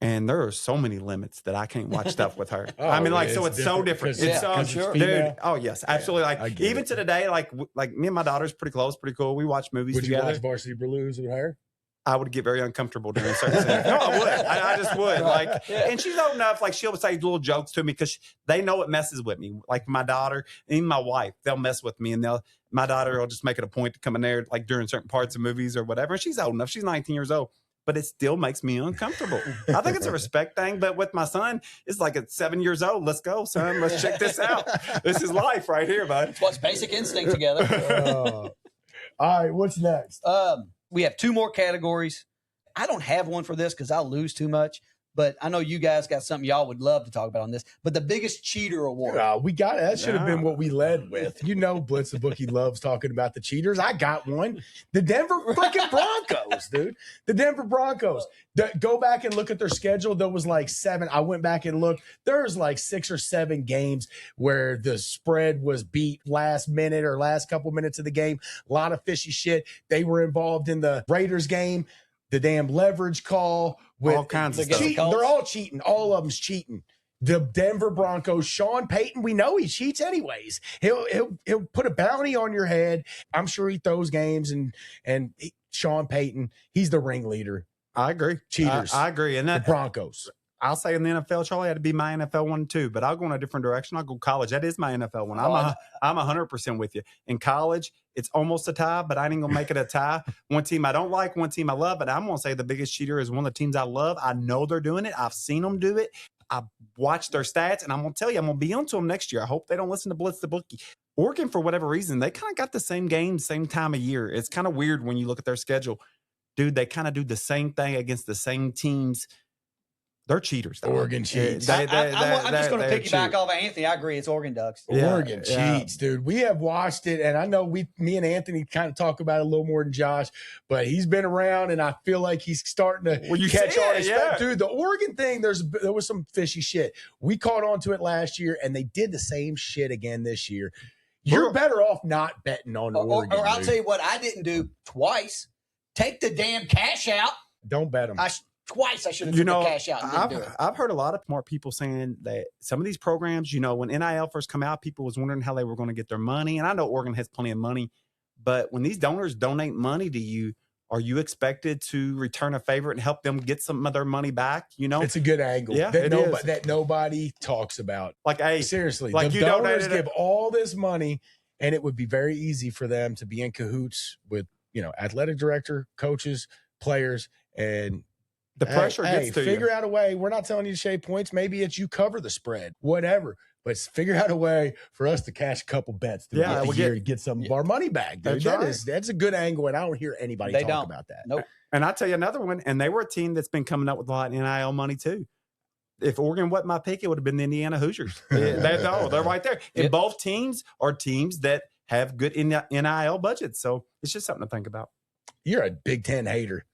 And there are so many limits that I can't watch stuff with her. Oh, I mean, yeah, so it's so different. because- It's so, because it's sure. dude. female. Oh yes, absolutely. I Like get even it. to today, like me and my daughter's pretty close, pretty cool. We watch movies Would you together. watch Varsity Blues with her? I would get very uncomfortable during certain scenes. No, I would. I just would. Like, Yeah. and she's old enough. Like, she'll say little jokes to me because they know it messes with me. Like my daughter and even my wife, they'll mess with me, and my daughter will just make it a point to come in there like during certain parts of movies or whatever. And she's old enough. She's 19 years old. But it still makes me uncomfortable. I think it's a respect thing. But with my son, it's like at 7 years old. Let's go, son. Let's check this out. This is life right here, bud. Let's watch Basic Instinct together. All right, what's next? We have 2 more categories. I don't have one for this because I'll lose too much. but I know you guys got something y'all would love to talk about on this. But the biggest cheater award. We got it. That should have been what we led with. Blitz the Bookie loves talking about the cheaters. I got one. The Denver freaking Broncos, dude. The Denver Broncos. Go back and look at their schedule. There was like 7. I went back and looked. There's like 6 or 7 games where the spread was beat last minute or last couple minutes of the game. A lot of fishy shit. They were involved in the Raiders game. The damn leverage call with all kinds of stuff. They're all cheating. All of them's cheating. The Denver Broncos, Sean Payton, we know he cheats anyways. He'll put a bounty on your head. I'm sure he throws games Sean Payton, he's the ringleader. I agree. Cheaters. I agree. And the Broncos. I'll say in the NFL, Charlie, that'd be my NFL one too, but I'll go in a different direction. I'll go college. That is my NFL one. I'm 100% with you. In college, it's almost a tie, but I ain't gonna make it a tie. One team I don't like, one team I love, but I'm gonna say the biggest cheater is one of the teams I love. I know they're doing it. I've seen them do it. I watched their stats, and I'm gonna tell you, I'm gonna be onto them next year. I hope they don't listen to Blitz the Bookie. Oregon, for whatever reason, they kind of got the same games, same time of year. It's kind of weird when you look at their schedule. Dude, they kind of do the same thing against the same teams. They're cheaters. Oregon cheats. I'm just going to piggyback off of Anthony. I agree. It's Oregon Ducks. Yeah, Oregon cheats, dude. We have watched it, and I know me and Anthony kind of talk about it a little more than Josh, but he's been around, and I feel like he's starting to catch on. Dude, the Oregon thing, there was some fishy shit. We caught on to it last year, and they did the same shit again this year. You're better off not betting on Oregon. Or I'll tell you what I didn't do twice. Take the damn cash out. Don't bet them. Twice I should have taken the cash out and didn't do it. I've heard a lot of smart people saying that some of these programs, when NIL first come out, people was wondering how they were going to get their money. And I know Oregon has plenty of money, but when these donors donate money to you, are you expected to return a favor and help them get some of their money back? It's a good angle. Yeah, that nobody talks about. Like, hey, seriously, like the donors give all this money, and it would be very easy for them to be in cahoots with, athletic director, coaches, players, and the pressure gets to you. Figure out a way. We're not telling you to shave points. Maybe it's you cover the spread, whatever. But figure out a way for us to cash a couple bets to get some of our money back, dude. That's a good angle, and I don't hear anybody talk about that. Nope. And I'll tell you another one, and they were a team that's been coming up with a lot of NIL money too. If Oregon wasn't my pick, it would have been the Indiana Hoosiers. They're right there. And both teams are teams that have good NIL budgets. So it's just something to think about. You're a Big Ten hater.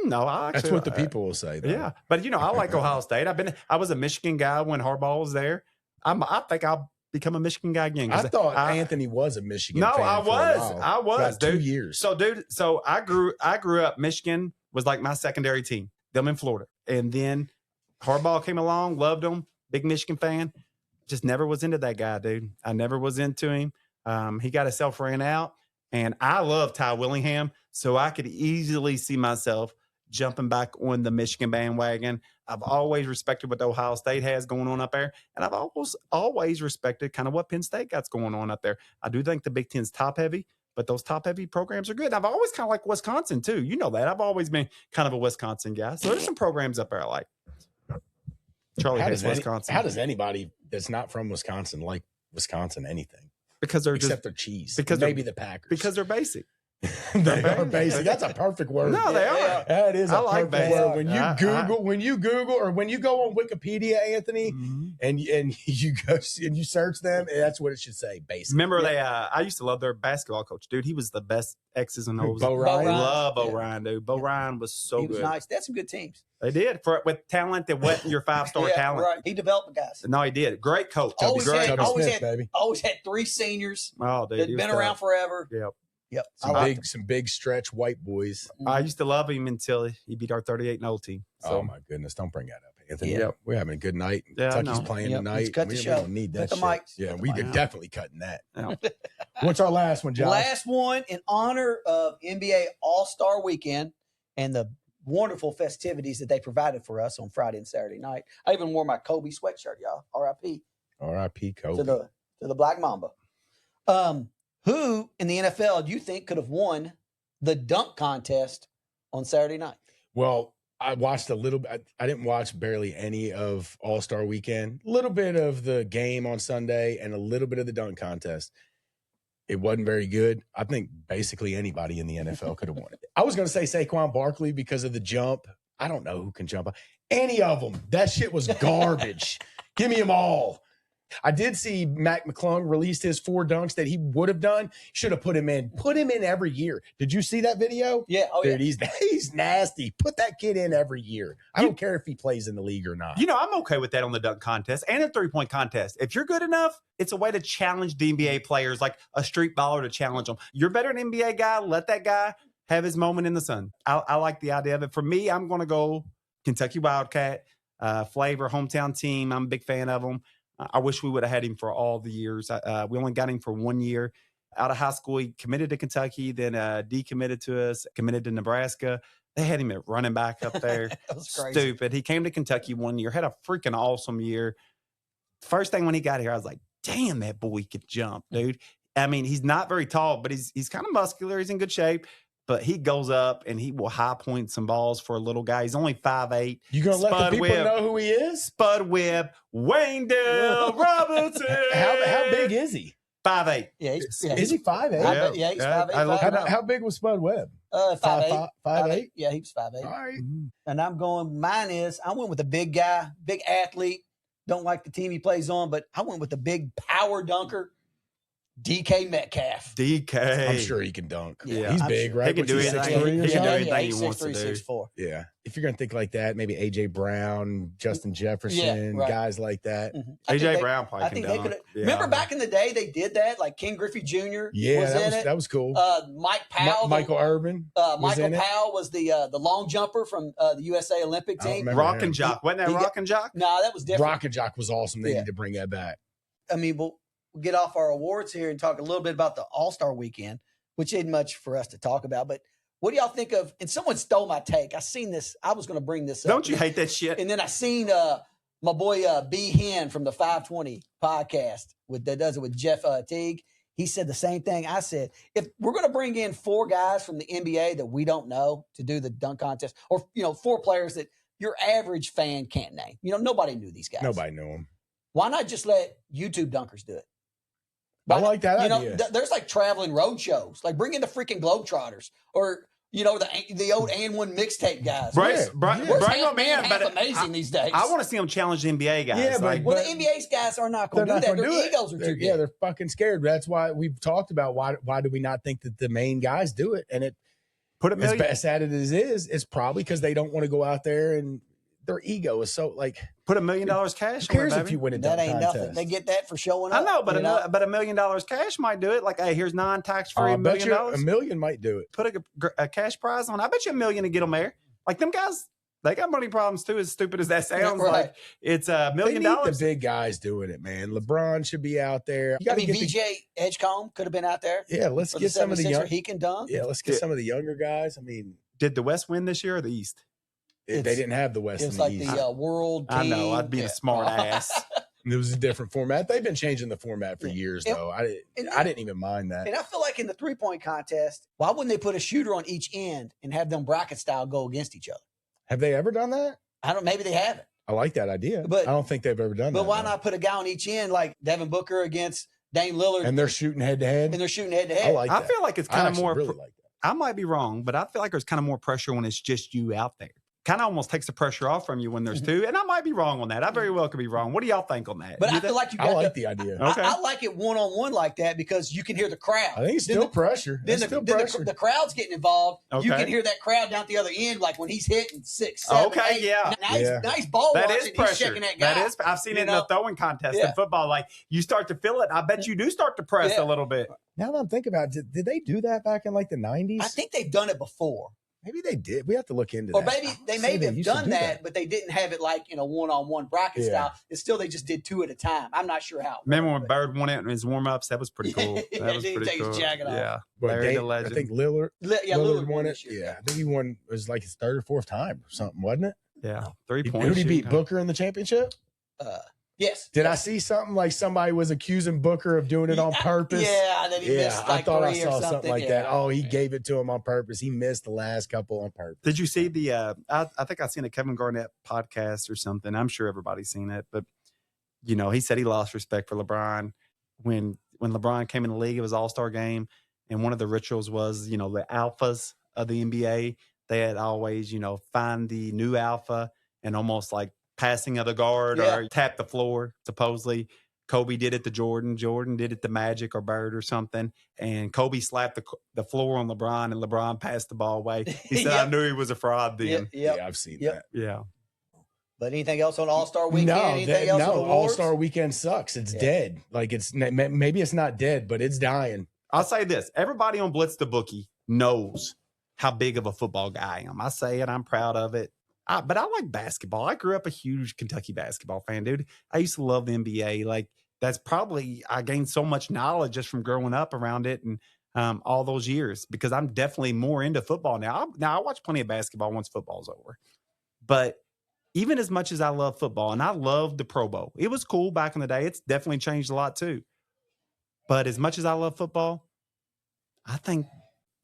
No, that's what the people will say, though. Yeah, but I like Ohio State. I was a Michigan guy when Harbaugh was there. I think I'll become a Michigan guy again. I thought Anthony was a Michigan. No, fan I was. Dude. 2 years. So I grew up. Michigan was like my secondary team. Them in Florida, and then Harbaugh came along. Loved him. Big Michigan fan. Just never was into that guy, dude. I never was into him. He got himself ran out, and I love Ty Willingham, so I could easily see myself jumping back on the Michigan bandwagon. I've always respected what Ohio State has going on up there, and I've always respected kind of what Penn State got going on up there. I do think the Big Ten's top-heavy, but those top-heavy programs are good. I've always kind of liked Wisconsin, too. You know that. I've always been kind of a Wisconsin guy. So there's some programs up there I like. Charlie hates Wisconsin. How does anybody that's not from Wisconsin like Wisconsin anything? Because they're except their cheese. Because maybe the Packers. Because they're basic. They are basic. That's a perfect word. No, they are. That is a perfect word. When you Google or when you go on Wikipedia, Anthony, and you go and you search them, that's what it should say. Basic. Remember I used to love their basketball coach, dude. He was the best X's and O's. Bo Ryan. Love Bo Ryan, dude. Bo Ryan was so good. He was nice. They had some good teams. They did with talent that wasn't your 5-star talent. Right. He developed the guys. No, he did. Great coach. Always had 3 seniors. Oh, dude, that'd been around forever. Yep. Some big stretch white boys. I used to love him until he beat our 38-0 team. So. Oh my goodness! Don't bring that up, Anthony. Yeah. We're having a good night. Yeah, Kentucky's playing tonight. Let's cut the show. We don't need that cut the mics. Yeah, we are definitely cutting that. Yeah. What's our last one, Josh? Last one in honor of NBA All-Star Weekend and the wonderful festivities that they provided for us on Friday and Saturday night. I even wore my Kobe sweatshirt, y'all. R.I.P. R.I.P. Kobe. To the Black Mamba. Who in the NFL do you think could have won the dunk contest on Saturday night? Well, I watched a little bit. I didn't watch barely any of All-Star Weekend. A little bit of the game on Sunday and a little bit of the dunk contest. It wasn't very good. I think basically anybody in the NFL could have won it. I was going to say Saquon Barkley because of the jump. I don't know who can jump. Any of them. That shit was garbage. Give me them all. I did see Mac McClung released his 4 dunks that he would have done. Should have put him in. Put him in every year. Did you see that video? Yeah. Oh, Dude, yeah. he's nasty. Put that kid in every year. I don't care if he plays in the league or not. You know, I'm okay with that on the dunk contest and a 3-point contest. If you're good enough, it's a way to challenge the NBA players, like a street baller to challenge them. You're better than an NBA guy. Let that guy have his moment in the sun. I like the idea of it. For me, I'm going to go Kentucky Wildcat, flavor, hometown team. I'm a big fan of them. I wish we would have had him for all the years. We only got him for 1 year. Out of high school, he committed to Kentucky, then decommitted to us, committed to Nebraska. They had him at running back up there. That was crazy. Stupid. He came to Kentucky 1 year, had a freaking awesome year. First thing when he got here, I was like, damn, that boy could jump, dude. I mean, he's not very tall, but he's kind of muscular. He's in good shape. But he goes up and he will high point some balls for a little guy. He's only 5'8". You gonna let the people know who he is? Spud Webb, Wayndale Robinson. How big is he? 5'8". Yeah, Is he 5'8"? Yeah, he's 5'8". How big was Spud Webb? 5'8". 5'8"? Yeah, he was 5'8". All right. And I went with a big guy, big athlete. Don't like the team he plays on, but I went with the big power dunker, DK Metcalf. DK. I'm sure he can dunk. Yeah, he's I'm big, sure. right? He can do What's anything. 6'3" or He can do something? anything he he's wants to 6'3", do. 6'4". Yeah. If you're going to think like that, maybe A.J. Brown, Justin Jefferson, right. guys like that. A.J. Brown I probably think can they dunk. could. Yeah. Remember back in the day they did that, like Ken Griffey Jr. Yeah, was in it. that was cool. Mike Powell, Michael Irvin. Michael Powell was the long jumper from the USA Olympic I don't team. remember Rock him. and Jock. Wasn't that He got- Rock and Jock? No, that was different. Rock and Jock was awesome. They Yeah. need to bring that back. I mean, we'll get off our awards here and talk a little bit about the All-Star Weekend, which ain't much for us to talk about. But what do y'all think of? And someone stole my take. I seen this. I was going to bring this up. Don't you hate that shit? And then I seen my boy B Hen from the 520 podcast that does it with Jeff Teague. He said the same thing. I said, if we're going to bring in 4 guys from the NBA that we don't know to do the dunk contest, or 4 players that your average fan can't name, nobody knew these guys. Nobody knew him. Why not just let YouTube dunkers do it? I like that idea. There's like traveling road shows. Like bring in the freaking Globetrotters or the old And One mixtape guys. Bryce, Yeah. bring them in. Half But amazing these days. I want to see them challenge the NBA guys. Yeah, but- Well, the NBA's guys are not going to do that. Their egos are too big. Yeah, they're fucking scared. That's why we've talked about why do we not think that the main guys do it? And it put a million. as sad as it is, it's probably because they don't want to go out there and their ego is so like. Put $1 million cash. Who cares on it, if baby? you win a That dunk ain't contest? nothing. They get that for showing up. I know, but you know? $1 million cash might do it. Like, hey, here's non-tax-free I $1 bet million. you $1 million might do it. Put a cash prize on. I bet you $1 million to get them there. Like them guys, they got money problems too. As stupid as that sounds, Right. like it's $1 million. They need the big guys doing it, man. LeBron should be out there. You I gotta mean, get VJ Edgecombe could have been out there. yeah, let's For get some of the 76er. young. He can dunk. Yeah, let's get some of the younger guys. I mean, Did the West win this year or the East? they didn't have the West It and was the like East. the world team. I know. I'd be a smart ass. It was a different format. They've been changing the format for years, And- though. and I didn't even mind that. And I feel like in the 3-point contest, why wouldn't they put a shooter on each end and have them bracket style go against each other? Have they ever done that? Maybe they haven't. I like that idea, But- I don't think they've ever done that. But why though. not put a guy on each end like Devin Booker against Dame Lillard And they're shooting head to head. and they're shooting head to I head? like I that. feel like it's I kind of actually more. really like that. I might be wrong, but I feel like there's kind of more pressure when it's just you out there. Kind of almost takes the pressure off from you when there's two. And I might be wrong on that. I very well could be wrong. What do y'all think on that? But You I feel think- like you I got like the idea. Okay. I like it one-on-one like that because you can hear the crowd. I think it's Then still the- pressure. Then, It's the, still then pressure. the crowd's getting involved. You Okay. can hear that crowd down at the other end, like when he's hitting 6, 7, Okay, 8. yeah. Nice ball That watching. is He's pressure. checking that guy. That is. I've seen You it in know? the throwing contest Yeah. in football. Like you start to feel it. I bet you do start to press Yeah. a little bit. Now that I'm thinking about it, did they do that back in like the 90s? I think they've done it before. Maybe they did. We have to look into Or that. maybe they Say may have used to done do that, but they didn't have it like in a one-on-one bracket Yeah. style. It's still they just did 2 at a time. I'm not sure how. Remember when Bird won it in his warm ups? That was pretty cool. That Yeah, was he pretty take his cool. jacket off. Yeah, But Larry the Dame- I legend. think Lillard Lillard won it. this year. Yeah, I think he won. It was like his 3rd or 4th time or something, wasn't it? Yeah, 3 points. Who did he beat? Booker in the championship? Yes. Did I see something like somebody was accusing Booker of doing it on purpose? Yeah, that he missed I like thought I 3 saw or something like Yeah. that. Oh, he gave it to him on purpose. He missed the last couple on purpose. Did you see the? I think I seen a Kevin Garnett podcast or something. I'm sure everybody's seen it, but he said he lost respect for LeBron when LeBron came in the league. It was All-Star game, and one of the rituals was the alphas of the NBA. they had always, find the new alpha and almost like passing of the guard or tap the floor, supposedly. Kobe did it to Jordan. Jordan did it to Magic or Bird or something. And Kobe slapped the floor on LeBron, and LeBron passed the ball away. He said, I knew he was a fraud then. Yeah, I've seen that. Yeah. But anything else on All-Star Weekend? No, All-Star Weekend sucks. It's dead. Like, maybe it's not dead, but it's dying. I'll say this. Everybody on Blitz the Bookie knows how big of a football guy I am. I say it. I'm proud of it. But I like basketball. I grew up a huge Kentucky basketball fan, dude. I used to love the NBA. Like, that's probably, I gained so much knowledge just from growing up around it and all those years, because I'm definitely more into football now. I watch plenty of basketball once football's over. But even as much as I love football, and I love the Pro Bowl, it was cool back in the day. It's definitely changed a lot too. But as much as I love football, I think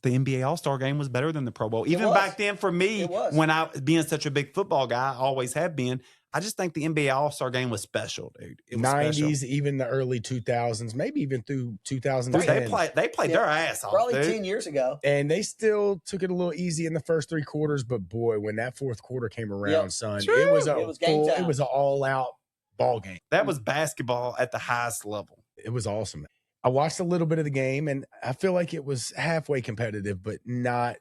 the NBA All-Star Game was better than the Pro Bowl. Even back then for me, when I being such a big football guy, I always have been, I just think the NBA All-Star Game was special, dude. It was 90s, special. even the early 2000s, maybe even through 2010. They played their ass off, probably dude. 10 years ago. And they still took it a little easy in the first three quarters, but boy, when that fourth quarter came around, son, it was game time. It was an all-out ball game. That was basketball at the highest level. It was awesome. I watched a little bit of the game, and I feel like it was halfway competitive, but not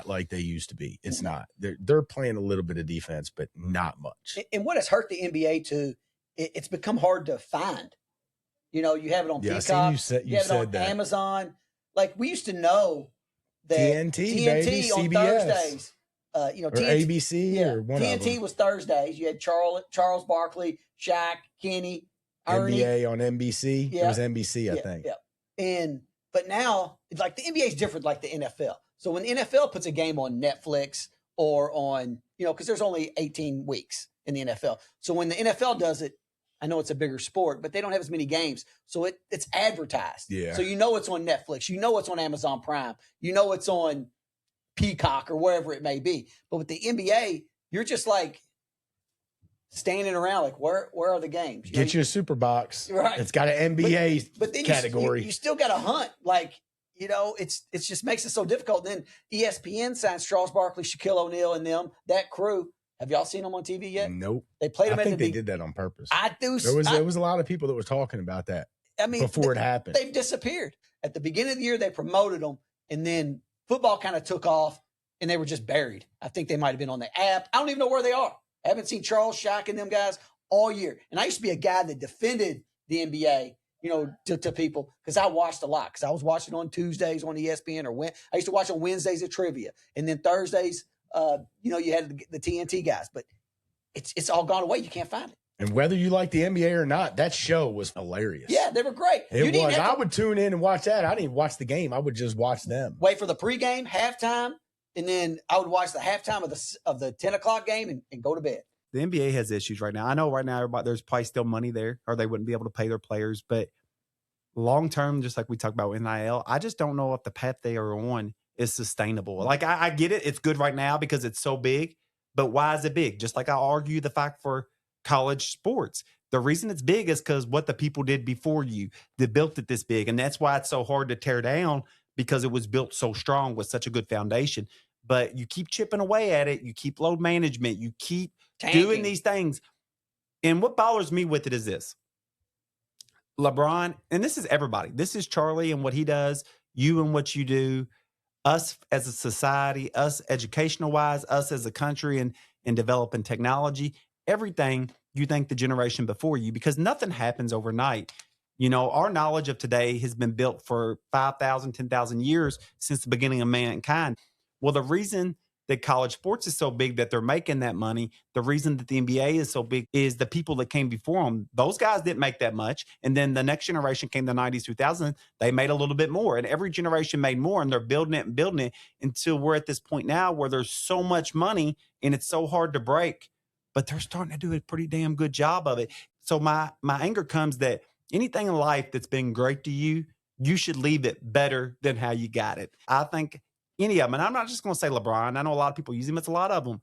like they used to be. It's not. They're playing a little bit of defense, but not much. And what has hurt the NBA too, it's become hard to find. You have it on Peacock. You said it on that. Amazon. Like, we used to know that TNT baby, on CBS. Thursdays. Or TNT, ABC or one of them. TNT was Thursdays. You had Charles Barkley, Shaq, Kenny, Ernie. NBA on NBC. It was NBC, I think. Yeah. But now, like, the NBA is different like the NFL. So when the NFL puts a game on Netflix or on, because there's only 18 weeks in the NFL. So when the NFL does it, I know it's a bigger sport, but they don't have as many games. So it's advertised. Yeah. So it's on Netflix. It's on Amazon Prime. It's on Peacock or wherever it may be. But with the NBA, you're just like standing around like, where are the games? Get you a super box. Right. It's got an NBA but then category. You still got to hunt. Like, it's just makes it so difficult. Then ESPN signed Charles Barkley, Shaquille O'Neal, and that crew. Have y'all seen them on TV yet? Nope. They played them. I think they did that on purpose. There was a lot of people that were talking about that. Before it happened, they've disappeared. At the beginning of the year, they promoted them, and then football kind of took off, and they were just buried. I think they might have been on the app. I don't even know where they are. I haven't seen Charles, Shaq, and them guys all year. And I used to be a guy that defended the NBA, to people, because I watched a lot. Because I was watching on Tuesdays on ESPN, I used to watch on Wednesdays at Trivia, and then Thursdays, you had the TNT guys. But it's all gone away. You can't find it. And whether you like the NBA or not, that show was hilarious. Yeah, they were great. I would tune in and watch that. I didn't even watch the game. I would just watch them. Wait for the pregame, halftime, and then I would watch the halftime of the 10 o'clock game and go to bed. The NBA has issues right now. I know right now there's probably still money there, or they wouldn't be able to pay their players. But long term, just like we talked about with NIL, I just don't know if the path they are on is sustainable. Like, I get it. It's good right now because it's so big. But why is it big? Just like I argue the fact for college sports. The reason it's big is because what the people did before you that built it this big. And that's why it's so hard to tear down, because it was built so strong with such a good foundation. But you keep chipping away at it. You keep load management. You keep doing these things. And what bothers me with it is this. LeBron, and this is everybody. This is Charlie and what he does, you and what you do, us as a society, us educational-wise, us as a country and developing technology, everything you thank the generation before you, because nothing happens overnight. Our knowledge of today has been built for 5,000, 10,000 years since the beginning of mankind. Well, the reason that college sports is so big that they're making that money, the reason that the NBA is so big is the people that came before them. Those guys didn't make that much. And then the next generation came the 90s, 2000s. They made a little bit more. And every generation made more. And they're building it until we're at this point now where there's so much money and it's so hard to break. But they're starting to do a pretty damn good job of it. So my anger comes that anything in life that's been great to you, you should leave it better than how you got it. I think any of them, and I'm not just going to say LeBron. I know a lot of people use him. It's a lot of them.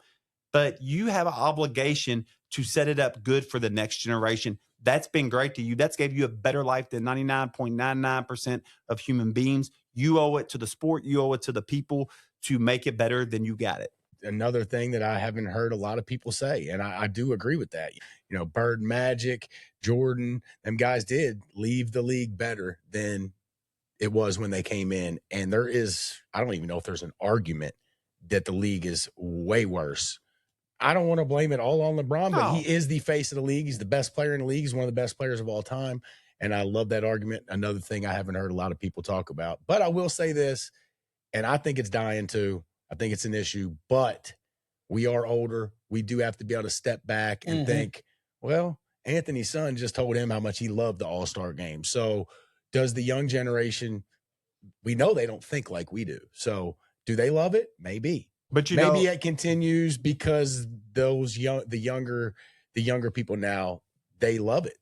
But you have an obligation to set it up good for the next generation. That's been great to you. That's gave you a better life than 99.99% of human beings. You owe it to the sport. You owe it to the people to make it better, then you got it. Another thing that I haven't heard a lot of people say, and I do agree with that. You know, Bird, Magic, Jordan, them guys did leave the league better than it was when they came in. And I don't even know if there's an argument that the league is way worse. I don't want to blame it all on LeBron, but he is the face of the league. He's the best player in the league. He's one of the best players of all time. And I love that argument. Another thing I haven't heard a lot of people talk about. But I will say this, and I think it's dying too. I think it's an issue, but we are older. We do have to be able to step back and think, well, Anthony's son just told him how much he loved the All-Star game. So does the young generation, we know they don't think like we do. So do they love it? Maybe. But maybe it continues because the younger people now, they love it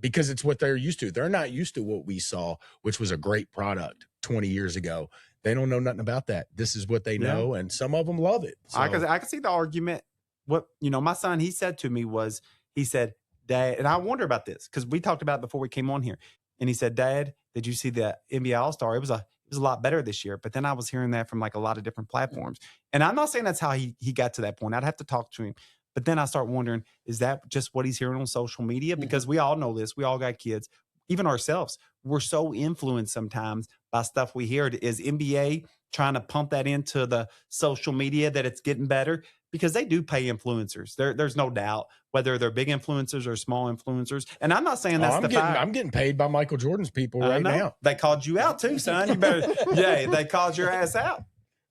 because it's what they're used to. They're not used to what we saw, which was a great product 20 years ago. They don't know nothing about that. This is what they know, and some of them love it. So. I can see the argument. What my son, he said to me was, he said, Dad, and I wonder about this because we talked about it before we came on here, and he said, Dad, did you see the NBA All-Star? It was a lot better this year. But then I was hearing that from like a lot of different platforms, and I'm not saying that's how he got to that point. I'd have to talk to him. But then I start wondering, is that just what he's hearing on social media? Because we all know this. We all got kids. Even ourselves, we're so influenced sometimes by stuff we hear. Is NBA trying to pump that into the social media that it's getting better? Because they do pay influencers. There's no doubt, whether they're big influencers or small influencers. And I'm not saying that's I'm getting paid by Michael Jordan's people right now. They called you out too, son. You better, they called your ass out.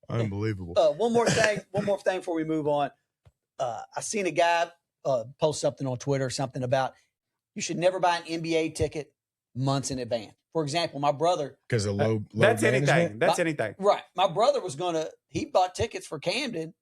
Unbelievable. One more thing before we move on. I seen a guy post something on Twitter, something about you should never buy an NBA ticket months in advance. For example, my brother, because of low that's management? anything. That's anything. Right. My brother was he bought tickets for Camden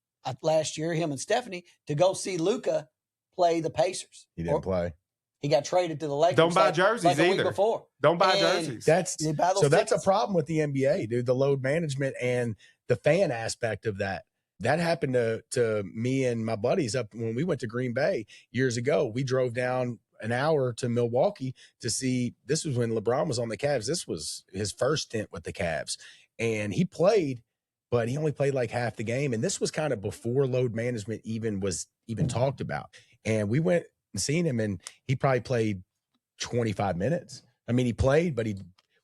last year, him and Stephanie, to go see Luka play the Pacers. He didn't play. He got traded to the Lakers. Don't buy jerseys a either. Week before. Don't buy jerseys. That's a problem with the NBA, dude. The load management and the fan aspect of that. That happened to me and my buddies up when we went to Green Bay years ago. We drove down an hour to Milwaukee to see. This was when LeBron was on the Cavs. This was his first stint with the Cavs, and he played, but he only played like half the game. And this was kind of before load management was talked about. And we went and seen him, and he probably played 25 minutes. I mean, he played, but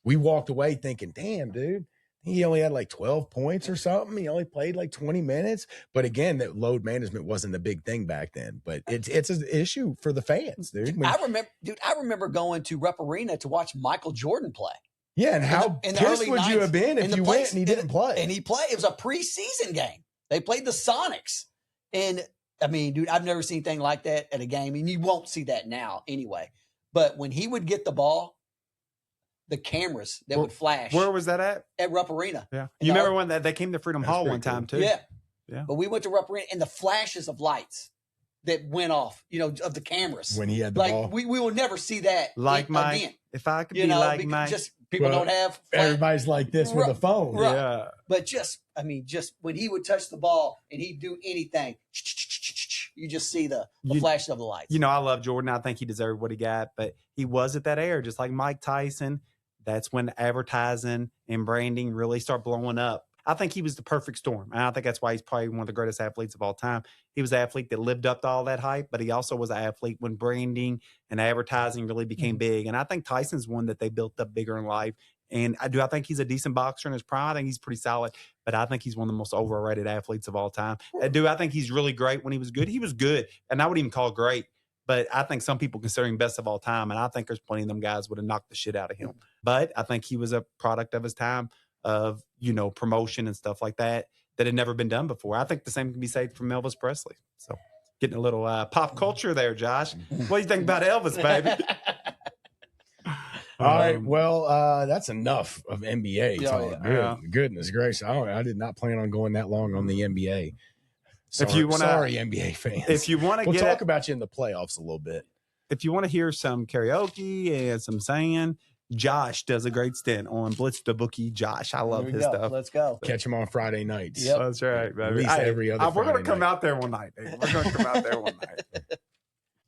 we walked away thinking, damn, dude. He only had like 12 points or something. He only played like 20 minutes. But again, that load management wasn't a big thing back then. But it's an issue for the fans, dude. I remember going to Rupp Arena to watch Michael Jordan play. Yeah, and how pissed would you have been if you went and he didn't play? And he played. It was a preseason game. They played the Sonics. And, I mean, dude, I've never seen anything like that at a game. And you won't see that now anyway. But when he would get the ball, the cameras that would flash. Where was that at? At Rupp Arena. Yeah. You remember when they came to Freedom Hall one time too? Yeah. Yeah. But we went to Rupp Arena and the flashes of lights that went off, of the cameras. When he had the ball. We will never see that again. If I could be like Mike. Just people don't have. Everybody's like this with a phone. Right. Yeah. But just when he would touch the ball and he'd do anything, you just see the flash of the lights. I love Jordan. I think he deserved what he got, but he was at that era, just like Mike Tyson. That's when advertising and branding really start blowing up. I think he was the perfect storm. And I think that's why he's probably one of the greatest athletes of all time. He was an athlete that lived up to all that hype, but he also was an athlete when branding and advertising really became big. And I think Tyson's one that they built up bigger in life. And I think he's a decent boxer in his prime. I think he's pretty solid, but I think he's one of the most overrated athletes of all time. I think he's really great when he was good. He was good, and I wouldn't even call great. But I think some people consider him best of all time, and I think there's plenty of them guys would have knocked the shit out of him. But I think he was a product of his time of, promotion and stuff like that had never been done before. I think the same can be said from Elvis Presley. So getting a little pop culture there, Josh. What do you think about Elvis, baby? All right. Well, that's enough of NBA talk. Yeah. Goodness gracious. I did not plan on going that long on the NBA. Sorry, NBA fans. If you want to, we'll talk about you in the playoffs a little bit. If you want to hear some karaoke and some singing, Josh does a great stint on Blitz the Bookie. Josh, I love his stuff. Let's go. Catch him on Friday nights. Yep. That's right, baby. At least every other We're going to come night. out there one night. We're going to come out there one night.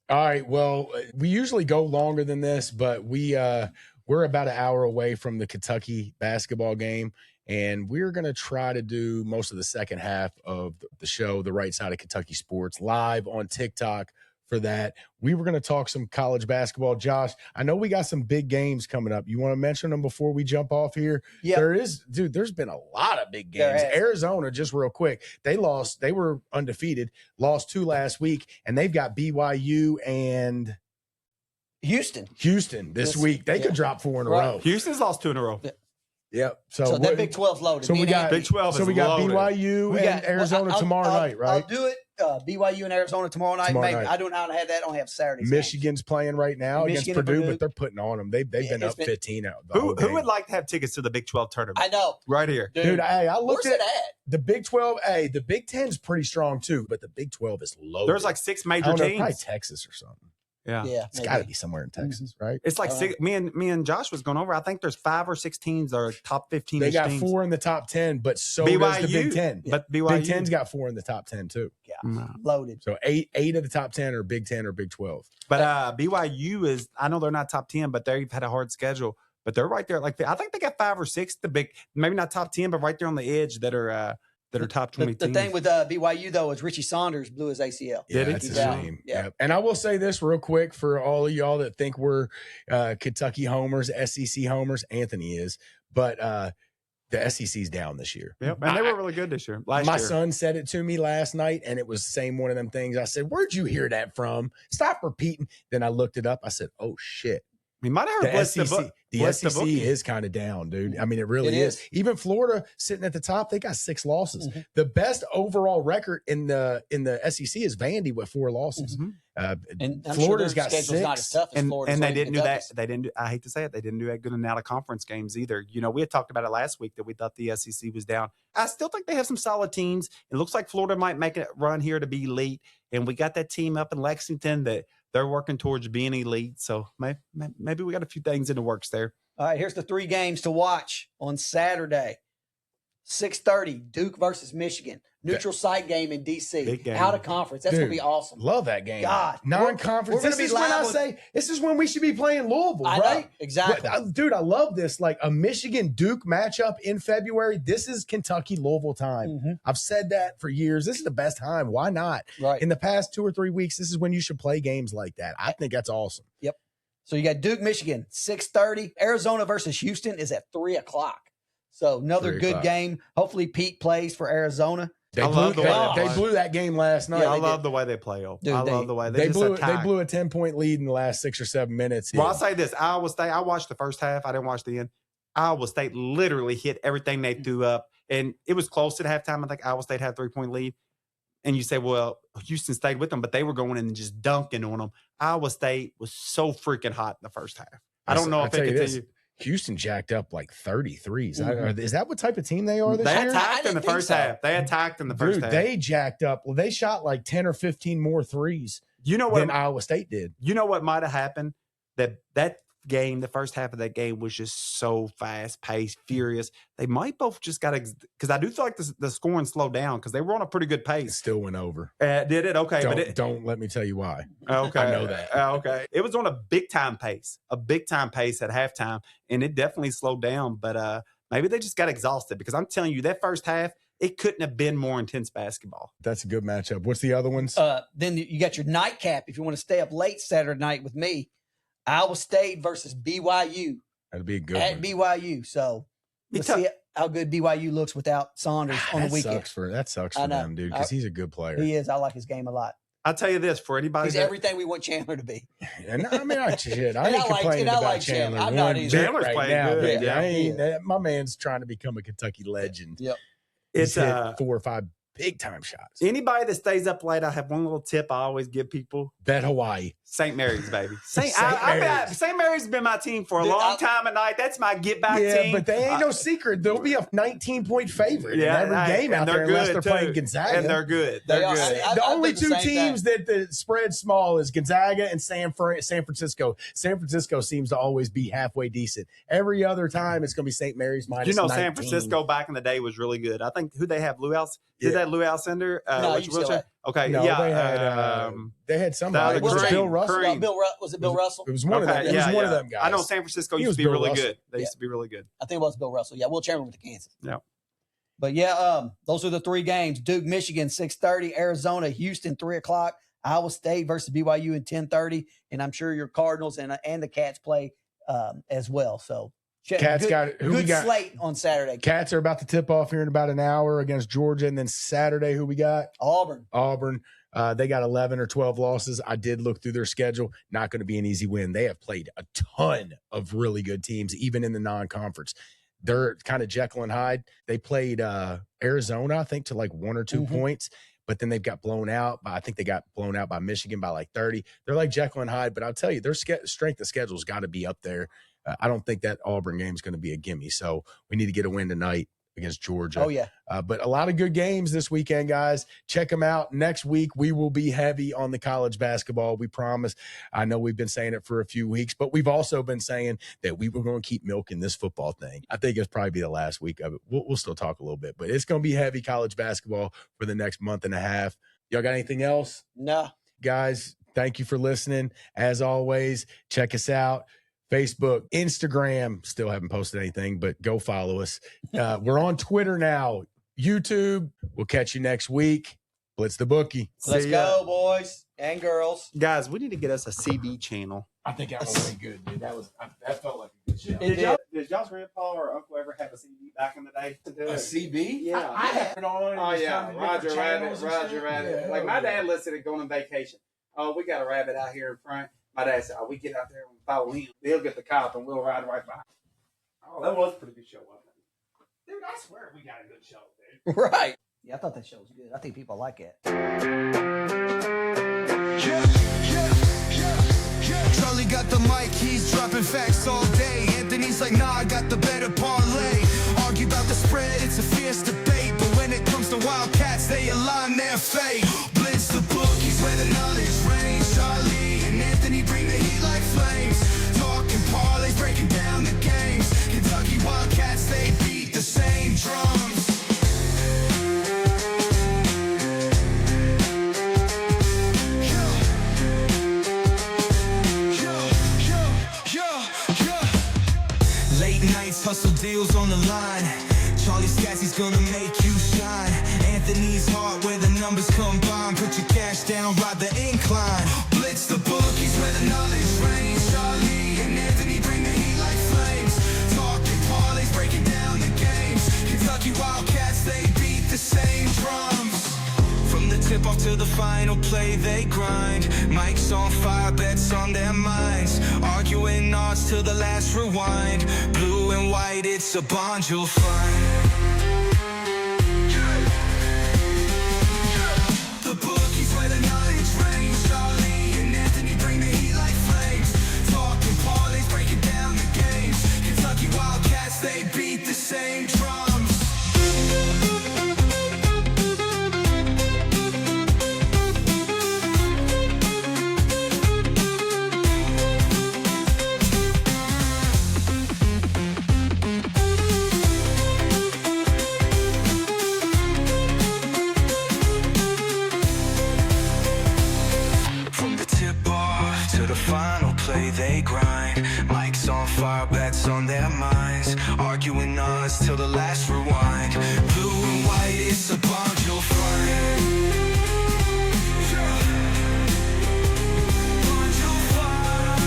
All right. Well, we usually go longer than this, but we're about an hour away from the Kentucky basketball game. And we're going to try to do most of the second half of the show, The Right Side of Kentucky Sports, live on TikTok for that. We were going to talk some college basketball. Josh, I know we got some big games coming up. You want to mention them before we jump off here? Yeah. There's been a lot of big games. Arizona, just real quick, they were undefeated, lost 2 last week, and they've got BYU and Houston this week. They could drop 4 in a row. Houston's lost 2 in a row. Yep. So that Big 12's loaded. So we got Big 12. So we got BYU and Arizona tomorrow night, right? I'll do it. BYU and Arizona tomorrow night. Maybe I don't have that. I don't have Saturday. Michigan's playing right now against Purdue, but they're putting on them. They've been up 15 out. Who would like to have tickets to the Big 12 tournament? I know. Right here. Dude, I looked at the Big 12. Hey, the Big 10's pretty strong too, but the Big 12 is loaded. There's like 6 major teams. Probably Texas or something. Yeah, it's got to be somewhere in Texas, right? It's like 6. Me and Josh was going over. I think there's 5 or 6 teams that are top 15. They got teams. 4 in the top 10, but so BYU, does the Big 10. But BYU, Big 10's got 4 in the top 10 too. Yeah, loaded. So 8 of the top 10 are Big 10 or Big 12. But BYU is. I know they're not top 10, but they've had a hard schedule. But they're right there. Like I think they got 5 or 6. The big, maybe not top 10, but right there on the edge that are top 20 The teams. thing with BYU, though, is Richie Saunders blew his ACL. Yeah, that's a shame. Yeah. And I will say this real quick for all of y'all that think we're Kentucky homers, SEC homers. Anthony is. But the SEC's down this year. Yep. And they were really good this year. My son said it to me last night, and it was the same one of them things. I said, where'd you hear that from? Stop repeating. Then I looked it up. I said, oh, shit. We might have heard the SEC. The SEC is kind of down, dude. I mean, it really is. Even Florida sitting at the top, they got 6 losses. Mm-hmm. The best overall record in the SEC is Vandy with 4 losses. Mm-hmm. And Florida's got 6. Not as tough as Florida. And they didn't do that. They didn't. I hate to say it. They didn't do that good in out of conference games either. You know, we had talked about it last week that we thought the SEC was down. I still think they have some solid teams. It looks like Florida might make a run here to be elite. And we got that team up in Lexington that they're working towards being elite. So maybe we got a few things in the works there. All right, here's the 3 games to watch on Saturday. 6:30, Duke versus Michigan. Neutral site game in D.C. Out of conference. That's going to be awesome. Love that game. God. Non-conference. This is when we should be playing Louisville, right? Know, exactly. Dude, I love this. Like a Michigan-Duke matchup in February. This is Kentucky-Louisville time. Mm-hmm. I've said that for years. This is the best time. Why not? Right. In the past 2 or 3 weeks, this is when you should play games like that. I think that's awesome. Yep. So you got Duke, Michigan, 6:30. Arizona versus Houston is at 3 o'clock. So another good game. Hopefully Pete plays for Arizona. They blew that game last night. Yeah, I love the way they play. Dude, I love the way they blew a 10-point lead in the last 6 or 7 minutes. Well, I'll say this. Iowa State, I watched the first half. I didn't watch the end. Iowa State literally hit everything they threw up. And it was close at halftime. I think Iowa State had a 3-point lead. And you say, well, Houston stayed with them, but they were going in and just dunking on them. Iowa State was so freaking hot in the first half. I don't know if it could tell you. Houston jacked up like 33s. Mm-hmm. Is that what type of team they are this year? They attacked in the first half. They attacked in the first half. They jacked up. Well, they shot like 10 or 15 more threes than Iowa State did. You know what might have happened? That game, the first half of that game was just so fast-paced, furious. They might both just got to – because I do feel like the scoring slowed down because they were on a pretty good pace. It still went over. Did it? Okay. Don't let me tell you why. Okay. I know that. Okay. It was on a big-time pace at halftime, and it definitely slowed down. But maybe they just got exhausted because I'm telling you, that first half, it couldn't have been more intense basketball. That's a good matchup. What's the other ones? Then you got your nightcap if you want to stay up late Saturday night with me. Iowa State versus BYU. That'd be a good at BYU. So let's see how good BYU looks without Saunders on the weekend. That sucks for them, dude, because he's a good player. He is. I like his game a lot. I'll tell you this, for anybody he's everything we want Chandler to be. And I mean, I ain't complaining about Chandler. I'm not either. Chandler's playing good. Yeah. My man's trying to become a Kentucky legend. Yep. It's hit 4 or 5 big-time shots. Anybody that stays up late, I have one little tip I always give people. Bet Hawaii. St. Mary's, baby. St. Mary's been my team for a long time at night. That's my get-back team. Yeah, but they ain't no secret. There'll be a 19-point favorite in every game out there unless they're playing Gonzaga. And they're good. They're good. The only 2 teams that the spread small is Gonzaga and San Francisco. San Francisco seems to always be halfway decent. Every other time, it's going to be St. Mary's minus 19. San Francisco back in the day was really good. I think who they have, Lou Alcindor? No, Okay, No, yeah. they had somebody. Was Was it Bill Russell? Was it Bill Russell? It was one of them. It was one of them guys. I know San Francisco He used was to be Bill really Russell. good. They used to be really good. I think it was Bill Russell. Yeah, Will Chamberlain with the Kansas. Yeah. But yeah, those are the three games. Duke, Michigan, 6:30. Arizona, Houston, 3 o'clock. Iowa State versus BYU at 10:30. And I'm sure your Cardinals and the Cats play as well. So Cats good slate on Saturday. Cats are about to tip off here in about an hour against Georgia. And then Saturday, who we got? Auburn. They got 11 or 12 losses. I did look through their schedule. Not going to be an easy win. They have played a ton of really good teams, even in the non-conference. They're kind of Jekyll and Hyde. They played Arizona, I think, to like 1 or 2 points, but then they've got blown out. I think they got blown out by Michigan by like 30. They're like Jekyll and Hyde, but I'll tell you, their strength of schedule has got to be up there. I don't think that Auburn game is going to be a gimme. So we need to get a win tonight against Georgia. Oh, yeah. But a lot of good games this weekend, guys. Check them out. Next week, we will be heavy on the college basketball. We promise. I know we've been saying it for a few weeks, but we've also been saying that we were going to keep milking this football thing. I think it's probably be the last week of it. We'll still talk a little bit, but it's going to be heavy college basketball for the next month and a half. Y'all got anything else? No. Guys, thank you for listening. As always, check us out. Facebook, Instagram, still haven't posted anything, but go follow us. We're on Twitter now, YouTube. We'll catch you next week. Blitz the Bookie. Let's go, boys and girls. Guys, we need to get us a CB channel. I think that was really good, dude. That felt like a good show. Did y'all's grandpa or uncle ever have a CB back in the day? A CB? Yeah. I had it on. Oh, yeah. Roger Rabbit. Yeah. Like, my dad listened to going on vacation. Oh, we got a rabbit out here in front. My dad said, we get out there and follow him. They'll get the cop and we'll ride right by. Oh, that was a pretty good show, wasn't it? Dude, I swear we got a good show, dude. Right. Yeah, I thought that show was good. I think people like it. Charlie got the mic, he's dropping facts all day. Anthony's like, nah, I got the better parlay. Argue about the spread, it's a fierce debate. But when it comes to Wildcats, they align their fate. Blitz the bookies where the knowledge reigns. Charlie and Anthony bring the heat like flames. Talking parlays, breaking down the games. Kentucky Wildcats, they beat the same drums. Late nights, hustle deals on the line. Charlie Scassy's gonna make you shine. Anthony's heart where the numbers combine. Put your cash down, ride the incline. Blitz the bookies where the knowledge reigns. Charlie and Anthony bring the heat like flames. Talking parlays, breaking down the games. Kentucky Wildcats, they beat the same drums. From the tip off to the final play, they grind. Mike's on fire, bets on their minds. Arguing odds till the last rewind. Blue and white, it's a bond you'll find. The bookies where the knowledge reigns. Charlie and Anthony bring the heat like flames. Talking parlays, breaking down the games. Kentucky Wildcats, they beat the same drums. Final play, they grind. Mike's on fire, bets on their minds. Arguing odds till the last rewind. Blue and white, it's a bond you'll find. Bond you'll find.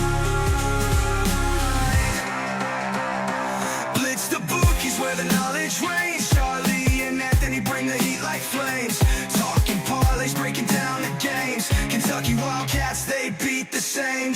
Blitz the bookies where the knowledge reigns. Charlie and Anthony bring the heat like flames. Talking parlays, breaking down the games. Kentucky Wildcats, they beat the same